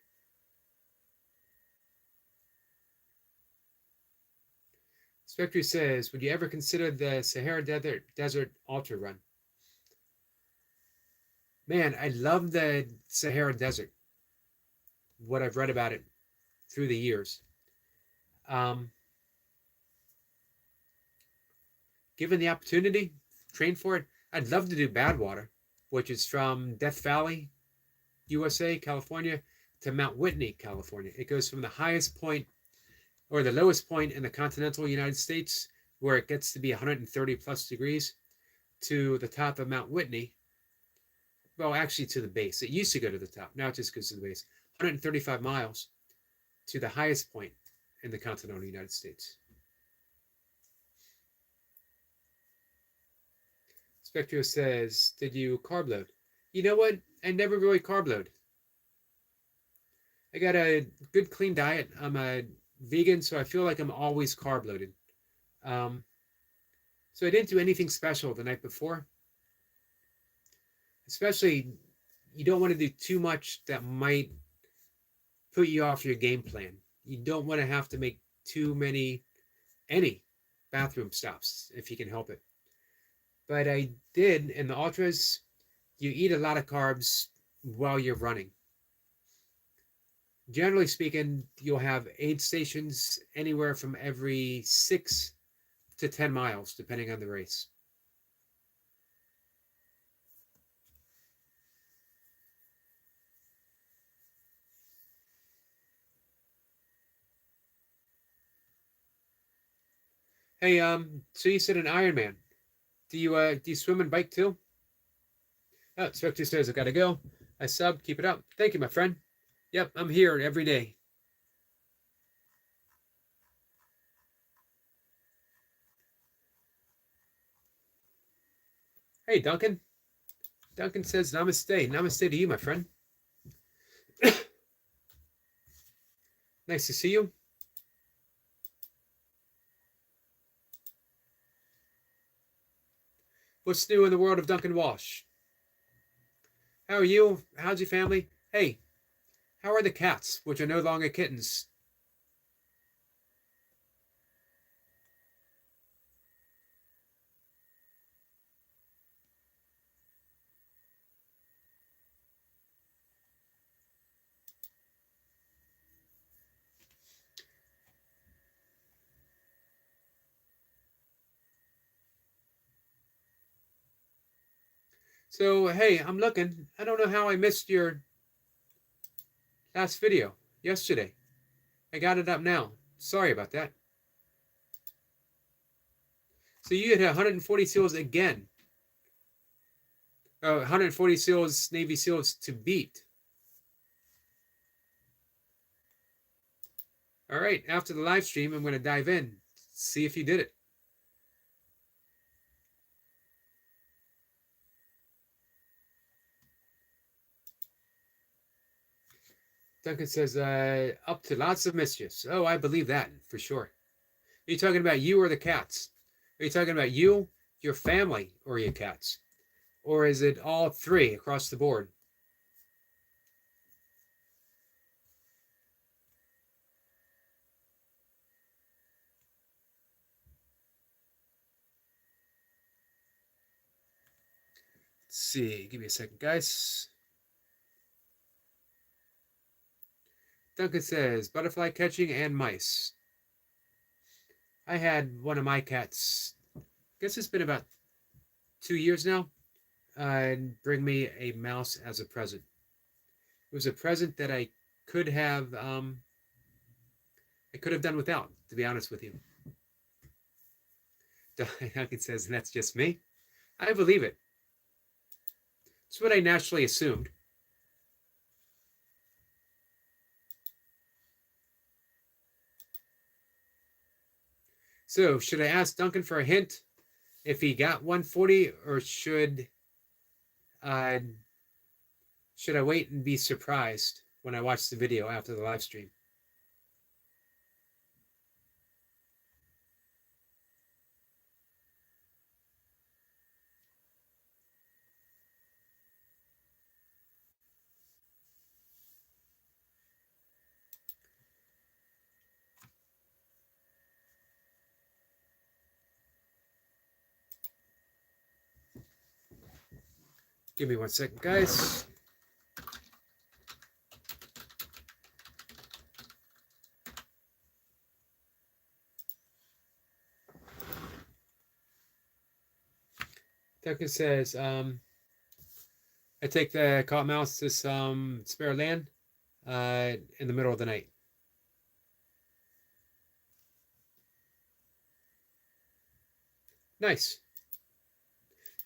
Spectre says, would you ever consider the Sahara Desert Ultra Run? Man, I love the Sahara Desert. What I've read about it through the years. Given the opportunity, train for it. I'd love to do Badwater, which is from Death Valley, USA, California, to Mount Whitney, California. It goes from the highest point or the lowest point in the continental United States, where it gets to be 130 plus degrees, to the top of Mount Whitney. Well, actually to the base. It used to go to the top. Now it just goes to the base. 135 miles to the highest point in the continental United States. Spectro says, did you carb load? You know what? I never really carb load. I got a good clean diet. I'm a vegan, so I feel like I'm always carb loaded. So I didn't do anything special the night before. Especially, you don't want to do too much that might put you off your game plan. You don't want to have to make any bathroom stops if you can help it. But I did, in the ultras, you eat a lot of carbs while you're running. Generally speaking, you'll have aid stations anywhere from every 6 to 10 miles, depending on the race. Hey, so you said an Ironman. Do you swim and bike too? Oh, Spectre says I gotta go. I subbed. Keep it up. Thank you, my friend. Yep, I'm here every day. Hey, Duncan. Duncan says namaste. Namaste to you, my friend. Nice to see you. What's new in the world of Duncan Walsh? How are you? How's your family? Hey, how are the cats, which are no longer kittens? So, hey, I'm looking. I don't know how I missed your last video yesterday. I got it up now. Sorry about that. So you had 140 SEALs again. 140 SEALs, Navy SEALs to beat. All right, after the live stream, I'm going to dive in, see if you did it. Duncan says, up to lots of mischiefs. Oh, I believe that for sure. Are you talking about you or the cats? Are you talking about you, your family, or your cats? Or is it all three across the board? Let's see. Give me a second, guys. Duncan says, butterfly catching and mice. I had one of my cats, I guess it's been about 2 years now, bring me a mouse as a present. It was a present that I could have done without, to be honest with you. Duncan says, and that's just me. I believe it. It's what I naturally assumed. So, should I ask Duncan for a hint if he got 140, or should I wait and be surprised when I watch the video after the live stream? Give me 1 second, guys. Duncan says, I take the caught mouse to some spare land in the middle of the night. Nice.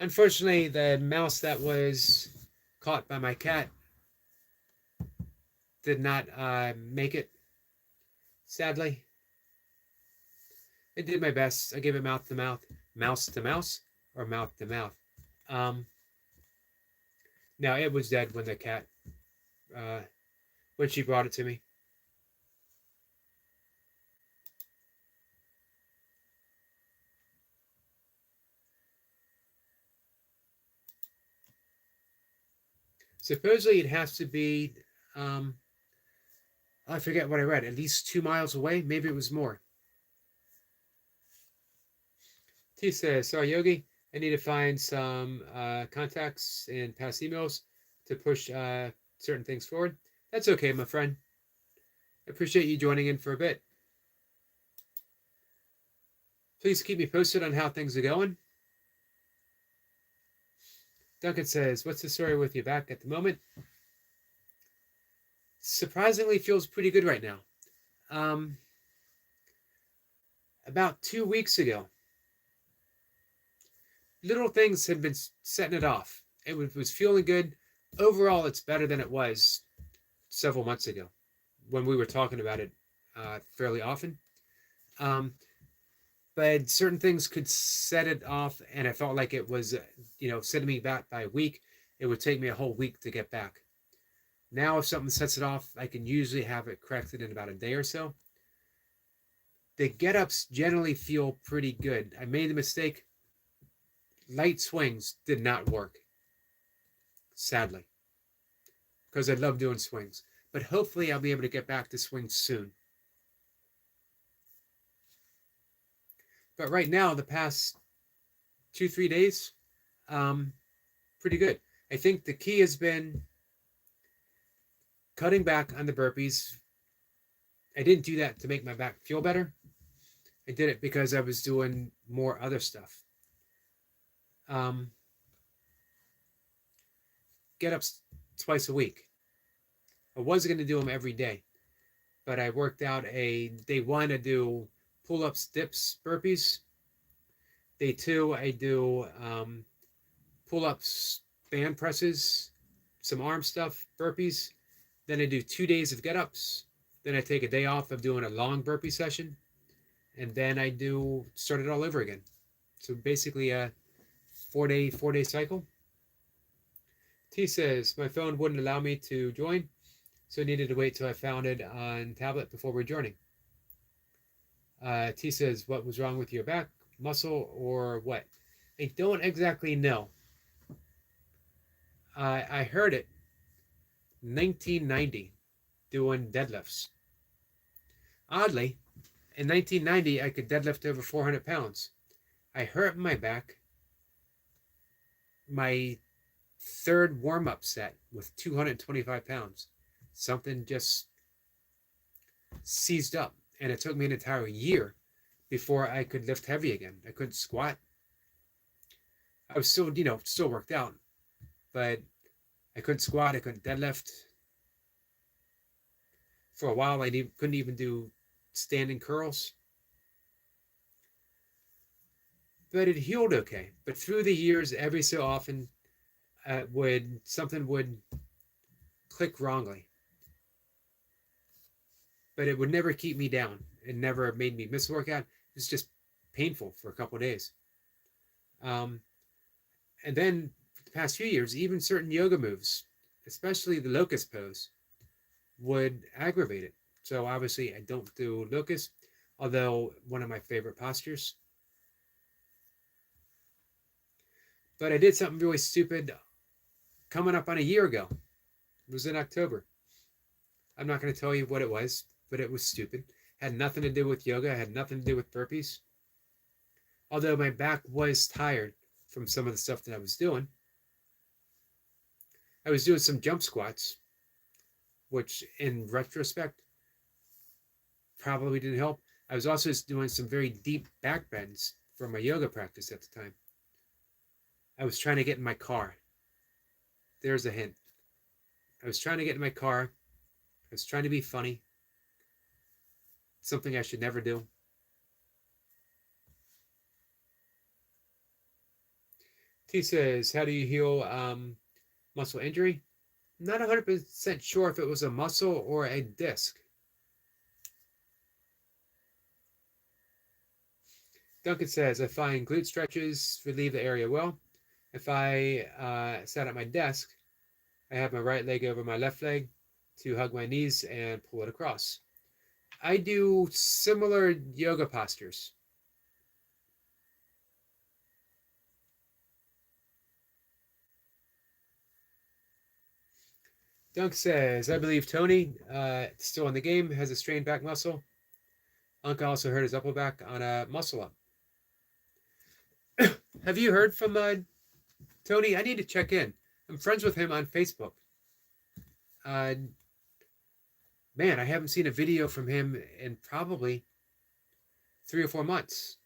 Unfortunately, the mouse that was caught by my cat did not make it, sadly. I did my best. I gave it mouth to mouth, mouse to mouse, or mouth to mouth. Now, it was dead when the cat, when she brought it to me. Supposedly, it has to be, I forget what I read, at least 2 miles away. Maybe it was more. T says, sorry, Yogi, I need to find some contacts in past emails to push certain things forward. That's okay, my friend. I appreciate you joining in for a bit. Please keep me posted on how things are going. Duncan says, what's the story with you back at the moment? Surprisingly feels pretty good right now. About 2 weeks ago, little things had been setting it off. It was feeling good. Overall, it's better than it was several months ago when we were talking about it fairly often. But certain things could set it off, and I felt like it was, setting me back by a week. It would take me a whole week to get back. Now, if something sets it off, I can usually have it corrected in about a day or so. The get-ups generally feel pretty good. I made the mistake. Light swings did not work, sadly, because I love doing swings. But hopefully I'll be able to get back to swings soon. But right now, the past 2-3 days, pretty good. I think the key has been cutting back on the burpees. I didn't do that to make my back feel better. I did it because I was doing more other stuff. get-ups twice a week. I was going to do them every day, but I worked out day one, I do pull-ups, dips, burpees. Day two, I do pull-ups, band presses, some arm stuff, burpees. Then I do 2 days of get-ups. Then I take a day off of doing a long burpee session. And then I start it all over again. So basically a 4-day cycle. T says, my phone wouldn't allow me to join, so I needed to wait till I found it on tablet before rejoining. T says, what was wrong with your back, muscle, or what? I don't exactly know. I heard it 1990 doing deadlifts. Oddly, in 1990, I could deadlift over 400 pounds. I hurt my back my third warm-up set with 225 pounds. Something just seized up, and it took me an entire year before I could lift heavy again. I couldn't squat. I was still, still worked out, but I couldn't squat. I couldn't deadlift. For a while, I couldn't even do standing curls. But it healed okay. But through the years, every so often, something would click wrongly. But it would never keep me down. It never made me miss a workout. It was just painful for a couple of days. And then the past few years, even certain yoga moves, especially the locust pose, would aggravate it. So obviously I don't do locust, although one of my favorite postures. But I did something really stupid coming up on a year ago. It was in October. I'm not going to tell you what it was, but it was stupid. Had nothing to do with yoga, had nothing to do with burpees. Although my back was tired from some of the stuff that I was doing. I was doing some jump squats, which in retrospect probably didn't help. I was also doing some very deep back bends from my yoga practice at the time. I was trying to get in my car. There's a hint. I was trying to get in my car. I was trying to be funny. Something I should never do. T says, how do you heal muscle injury? Not 100% sure if it was a muscle or a disc. Duncan says, I find glute stretches relieve the area well. If I sat at my desk, I have my right leg over my left leg to hug my knees and pull it across. I do similar yoga postures. Dunk says, I believe Tony, still in the game, has a strained back muscle. Uncle also hurt his upper back on a muscle up. Have you heard from Tony? I need to check in. I'm friends with him on Facebook. Man, I haven't seen a video from him in probably 3 or 4 months.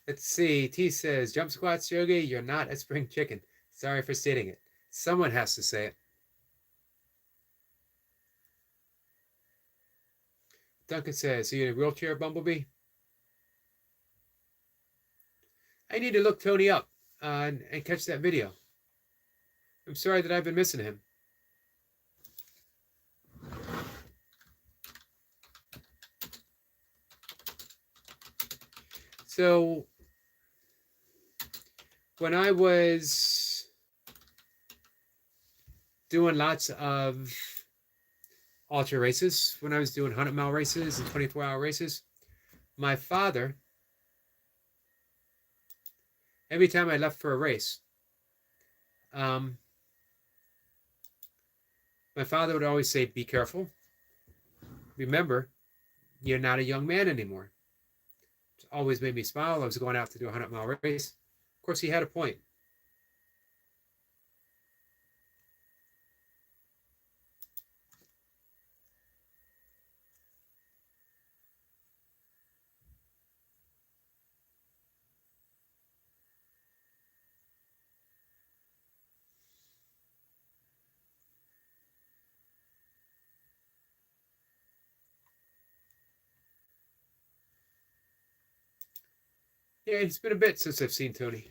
Let's see. T says, jump squats, Yogi, you're not a spring chicken. Sorry for stating it. Someone has to say it. Duncan says, are you in a wheelchair, Bumblebee? I need to look Tony up and catch that video. I'm sorry that I've been missing him. So, when I was doing lots of ultra races, when I was doing 100-mile races and 24-hour races, my father, every time I left for a race, my father would always say, be careful. Remember, you're not a young man anymore. It always made me smile. I was going out to do a 100-mile race. Of course, he had a point. Yeah, it's been a bit since I've seen Tony.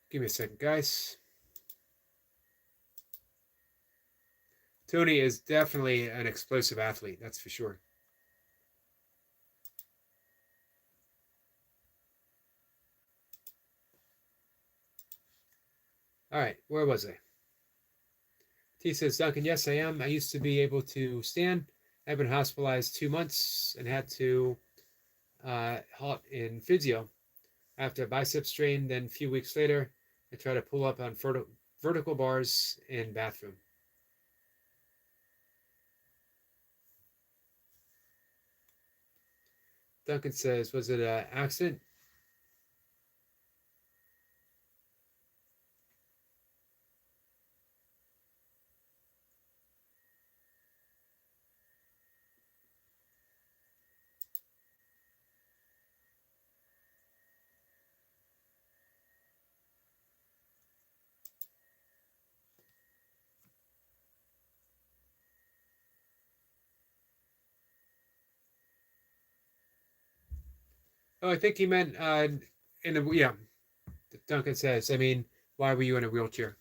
Give me a second, guys. Tony is definitely an explosive athlete, that's for sure. All right, where was I? T says, Duncan, yes, I am. I used to be able to stand. I've been hospitalized 2 months and had to halt in physio after a bicep strain. Then a few weeks later, I tried to pull up on vertical bars in bathroom. Duncan says, was it an accident? Oh, I think he meant in a, yeah. Duncan says, I mean, why were you in a wheelchair?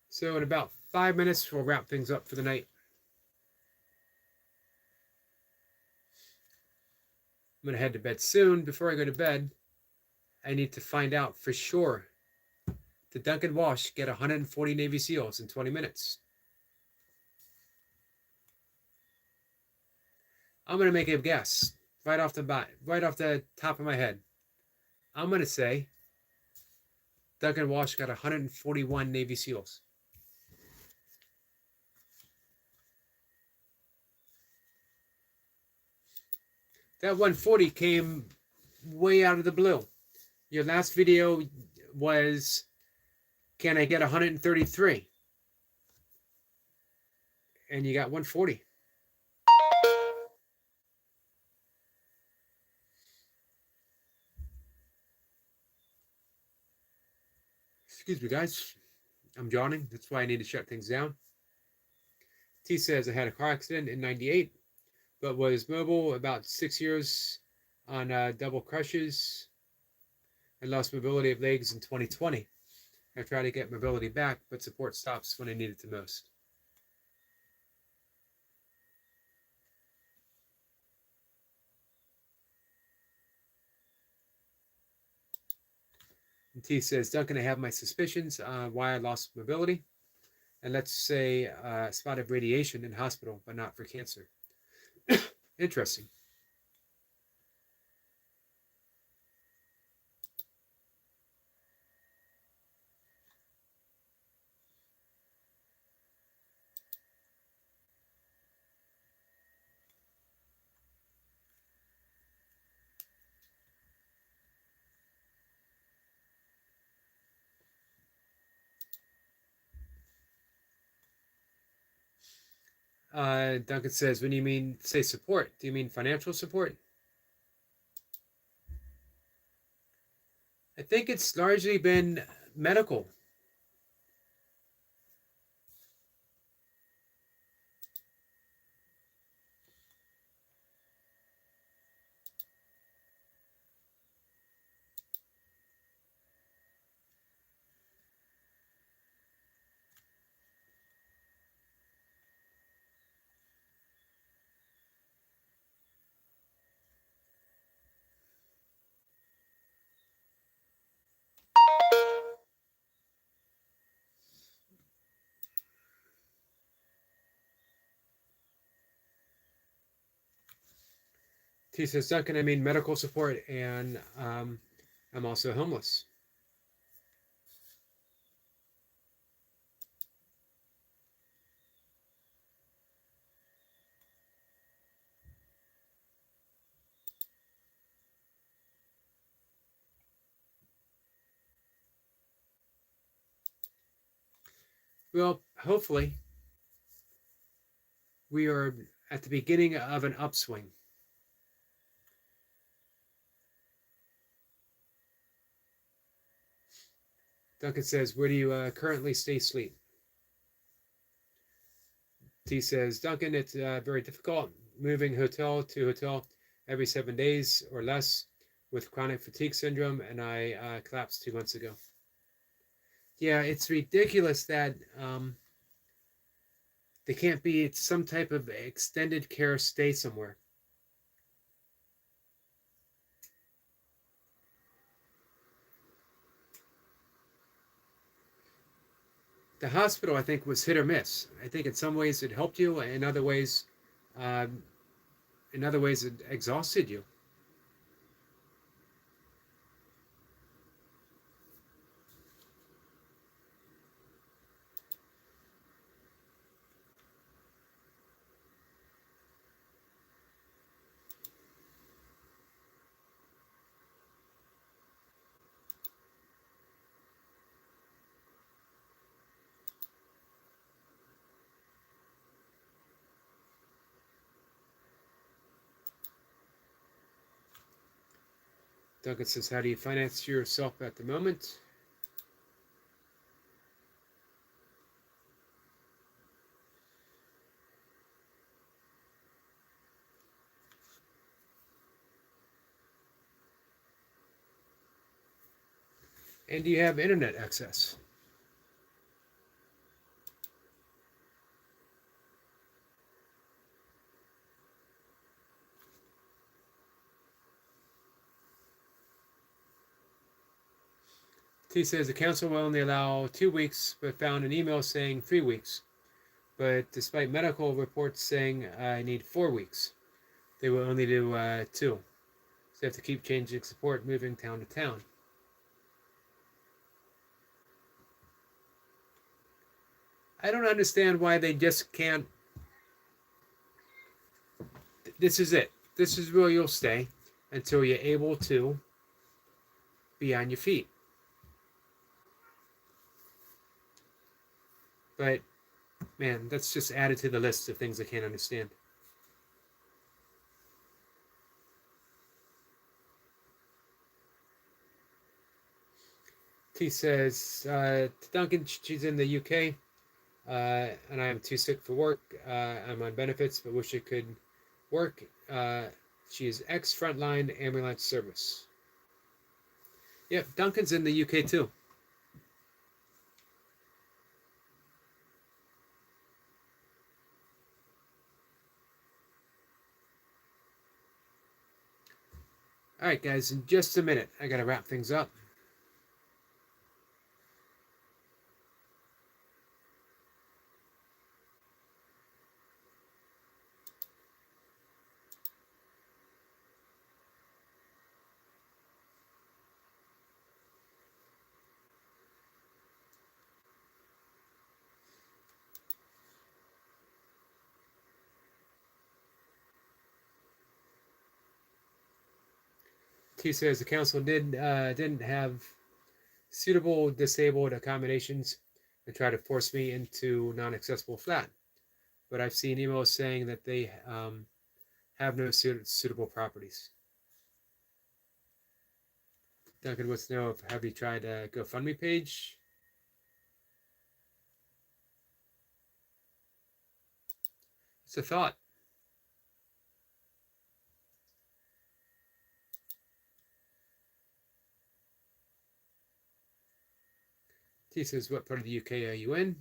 So in about 5 minutes, we'll wrap things up for the night. I'm going to head to bed soon. Before I go to bed, I need to find out for sure, did Duncan Walsh get 140 Navy SEALs in 20 minutes? I'm going to make a guess right off the top of my head. I'm going to say Duncan Walsh got 141 Navy SEAls. That 140 came way out of the blue. Your last video was, can I get 133? And you got 140. Excuse me, guys. I'm yawning. That's why I need to shut things down. T says I had a car accident in 98, but was mobile about 6 years on double crushes. I lost mobility of legs in 2020. I try to get mobility back, but support stops when I need it the most. And T says, Duncan, I have my suspicions why I lost mobility. And let's say spotted radiation in hospital, but not for cancer. Interesting. Duncan says, when you mean say support, do you mean financial support? I think it's largely been medical. He says, Duncan, I mean medical support, and I'm also homeless. Well, hopefully, we are at the beginning of an upswing. Duncan says, where do you currently stay sleep? T says, Duncan, it's very difficult moving hotel to hotel every 7 days or less with chronic fatigue syndrome, and I collapsed 2 months ago. Yeah, it's ridiculous that they can't be some type of extended care stay somewhere. The hospital, I think, was hit or miss. I think in some ways it helped you, um, in other ways it exhausted you. Duncan says, how do you finance yourself at the moment? And do you have internet access? T says the council will only allow 2 weeks, but found an email saying 3 weeks. But despite medical reports saying I need 4 weeks, they will only do 2. So they have to keep changing support, moving town to town. I don't understand why they just can't. This is it. This is where you'll stay until you're able to be on your feet. But man, that's just added to the list of things I can't understand. T says, Duncan, she's in the UK, and I am too sick for work. I'm on benefits, but wish I could work. She is ex frontline ambulance service. Yep, Duncan's in the UK too. All right, guys, in just a minute, I got to wrap things up. T says the council didn't have suitable disabled accommodations and tried to force me into non-accessible flat. But I've seen emails saying that they have no suitable properties. Duncan wants to know if have you tried a GoFundMe page? It's a thought. T says, what part of the UK are you in?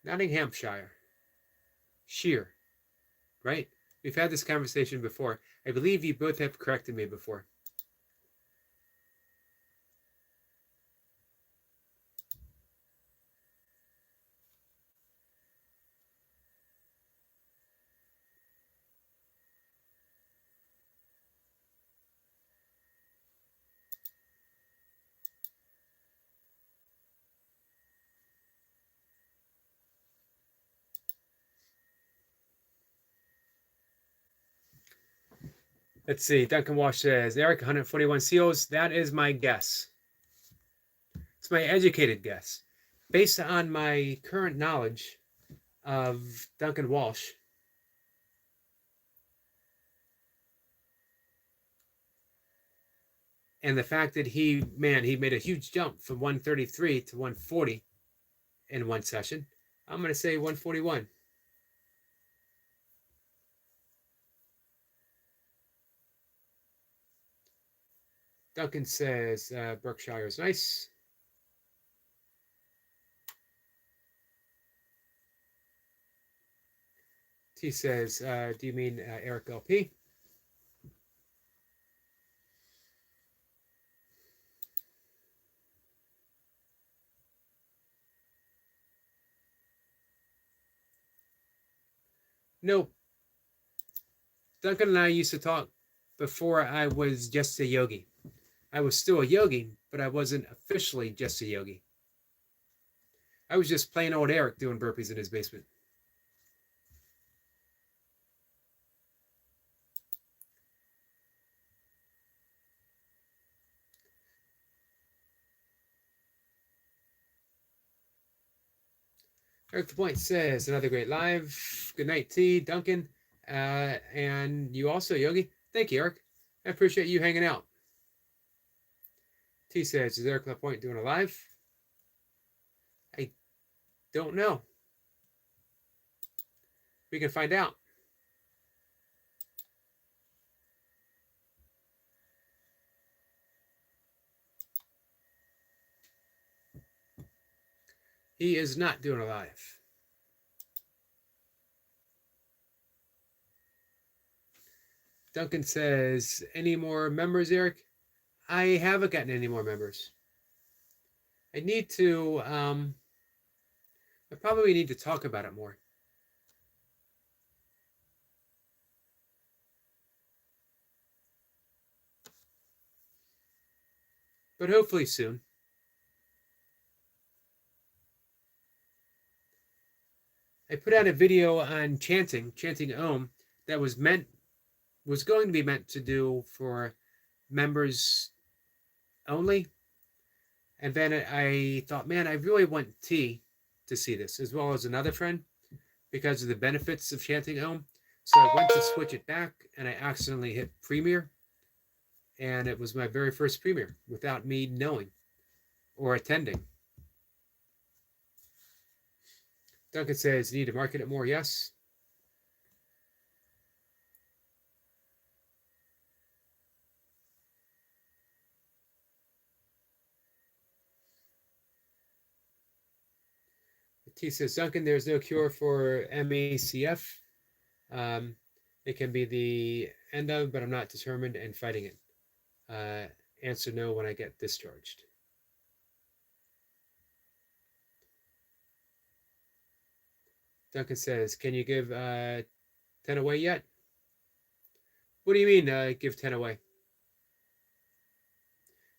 Nottinghamshire. Sheer, right? We've had this conversation before. I believe you both have corrected me before. Let's see. Duncan Walsh says, Eric, 141 seals. That is my guess. It's my educated guess. Based on my current knowledge of Duncan Walsh, and the fact that he made a huge jump from 133 to 140 in one session, I'm going to say 141. Duncan says Berkshire is nice. T says, do you mean Eric LP? Nope. Duncan and I used to talk before I was just a yogi. I was still a yogi, but I wasn't officially just a yogi. I was just plain old Eric doing burpees in his basement. Eric the Point says, another great live. Good night, T. Duncan. And you also, Yogi. Thank you, Eric. I appreciate you hanging out. T says, is Eric the Point doing a live? I don't know. We can find out. He is not doing a live. Duncan says, any more members, Eric? I haven't gotten any more members. I need to, I probably need to talk about it more. But hopefully soon. I put out a video on chanting Om, that was going to be meant to do for members only. And then I thought, man, I really want T to see this, as well as another friend, because of the benefits of chanting Om. So I went to switch it back, and I accidentally hit premiere. And it was my very first premiere without me knowing or attending. Duncan says, need to market it more. Yes. T says, Duncan, there's no cure for MACF. It can be the end of, but I'm not determined and fighting it. Answer no when I get discharged. Duncan says, can you give 10 away yet? What do you mean, give 10 away?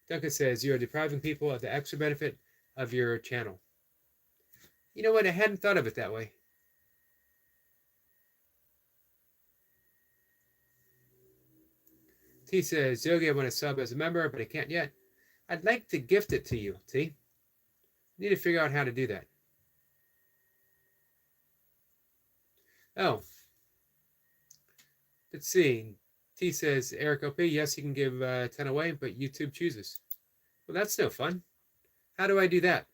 Duncan says, you're depriving people of the extra benefit of your channel. You know what? I hadn't thought of it that way. T says, Yogi, I want to sub as a member, but I can't yet. I'd like to gift it to you, T. Need to figure out how to do that. Oh. Let's see. T says, Eric OP, yes, you can give 10 away, but YouTube chooses. Well, that's no fun. How do I do that?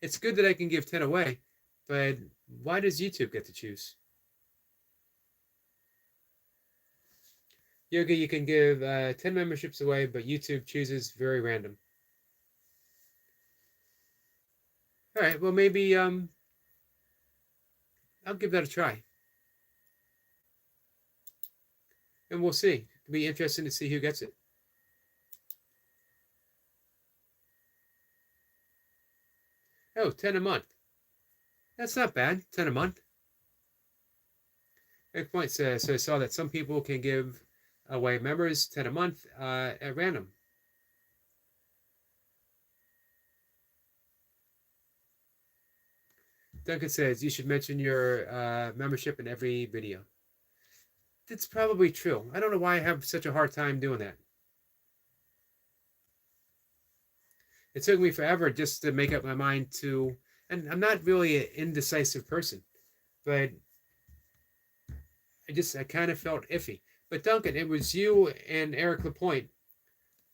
It's good that I can give 10 away, but why does YouTube get to choose? Yogi, you can give 10 memberships away, but YouTube chooses very random. All right, well, maybe I'll give that a try. And we'll see. It'll be interesting to see who gets it. Oh, 10 a month. That's not bad. 10 a month. Eric Point says, so I saw that some people can give away members 10 a month at random. Duncan says, you should mention your membership in every video. That's probably true. I don't know why I have such a hard time doing that. It took me forever just to make up my mind to, and I'm not really an indecisive person, but I kind of felt iffy. But Duncan, it was you and Eric Lapointe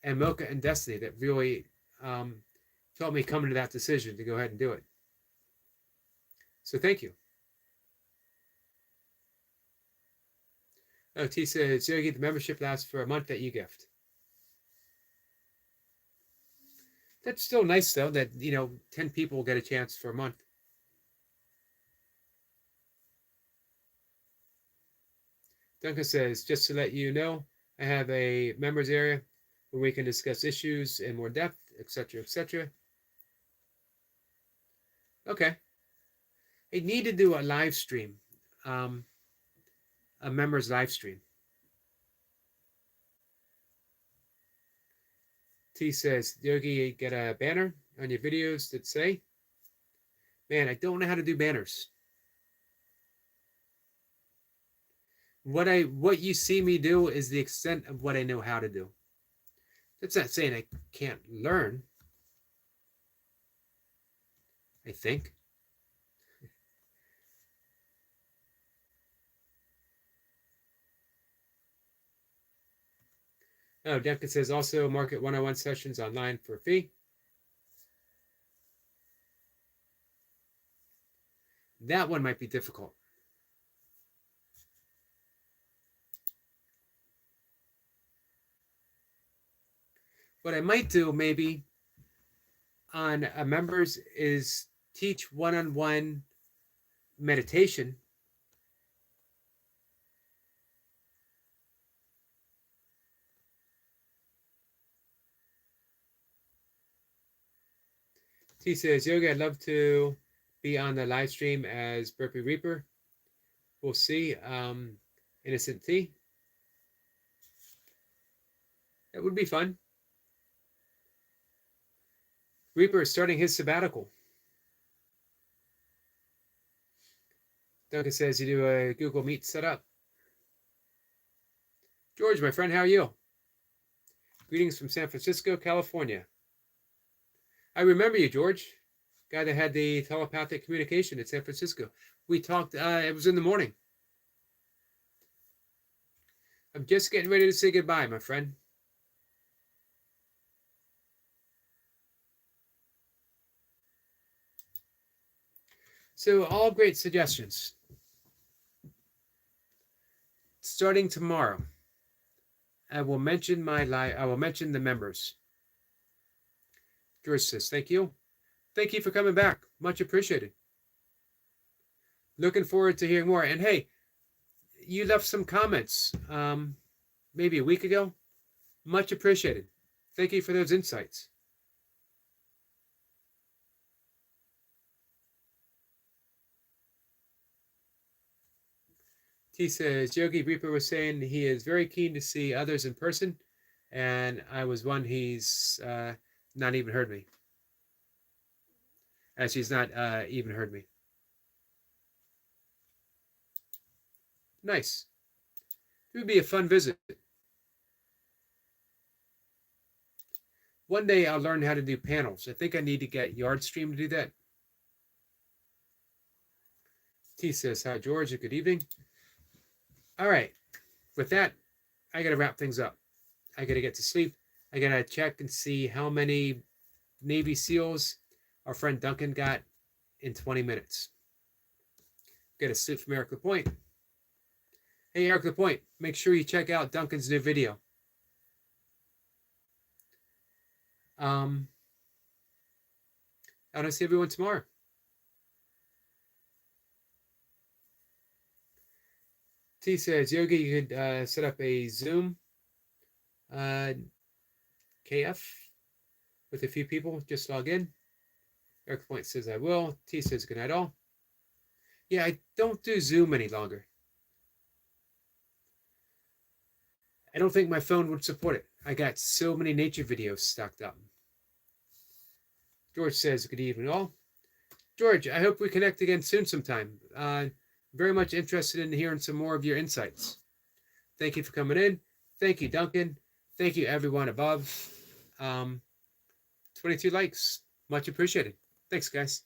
and Mocha and Destiny that really felt me coming to that decision to go ahead and do it. So thank you. Oh, T says, Yogi, the membership lasts for a month at UGift. That's still nice, though, that, 10 people get a chance for a month. Duncan says, just to let you know, I have a members area where we can discuss issues in more depth, etc., etc. Okay. I need to do a live stream, a members live stream. T says, Yogi, get a banner on your videos that say, man, I don't know how to do banners. What you see me do is the extent of what I know how to do. That's not saying I can't learn. I think. Oh, Duncan says also market 101 sessions online for a fee. That one might be difficult. What I might do maybe on a members is teach one-on-one meditation. T says, Yogi, I'd love to be on the live stream as Burpee Reaper. We'll see. Innocent T. That would be fun. Reaper is starting his sabbatical. Duncan says you do a Google Meet setup. George, my friend, how are you? Greetings from San Francisco, California. I remember you, George. Guy that had the telepathic communication in San Francisco. We talked, it was in the morning. I'm just getting ready to say goodbye, my friend. So all great suggestions. Starting tomorrow, I will mention the members. George says, thank you. Thank you for coming back. Much appreciated. Looking forward to hearing more. And hey, you left some comments maybe a week ago. Much appreciated. Thank you for those insights. T says, Yogi Reaper was saying he is very keen to see others in person, and I was one he's not even heard me. As he's not even heard me. Nice. It would be a fun visit. One day I'll learn how to do panels. I think I need to get Yardstream to do that. T says, hi, George, and good evening. All right. With that, I got to wrap things up. I got to get to sleep. I got to check and see how many Navy SEALs our friend Duncan got in 20 minutes. Get a suit from Eric Lapointe. Hey, Eric Lapointe, make sure you check out Duncan's new video. I'll see everyone tomorrow. T says, Yogi, you could set up a Zoom KF with a few people. Just log in. Eric Point says, I will. T says, good night all. Yeah, I don't do Zoom any longer. I don't think my phone would support it. I got so many nature videos stocked up. George says, good evening all. George, I hope we connect again soon sometime. Very much interested in hearing some more of your insights. Thank you for coming in. Thank you, Duncan. Thank you, everyone above. 22 likes. Much appreciated. Thanks, guys.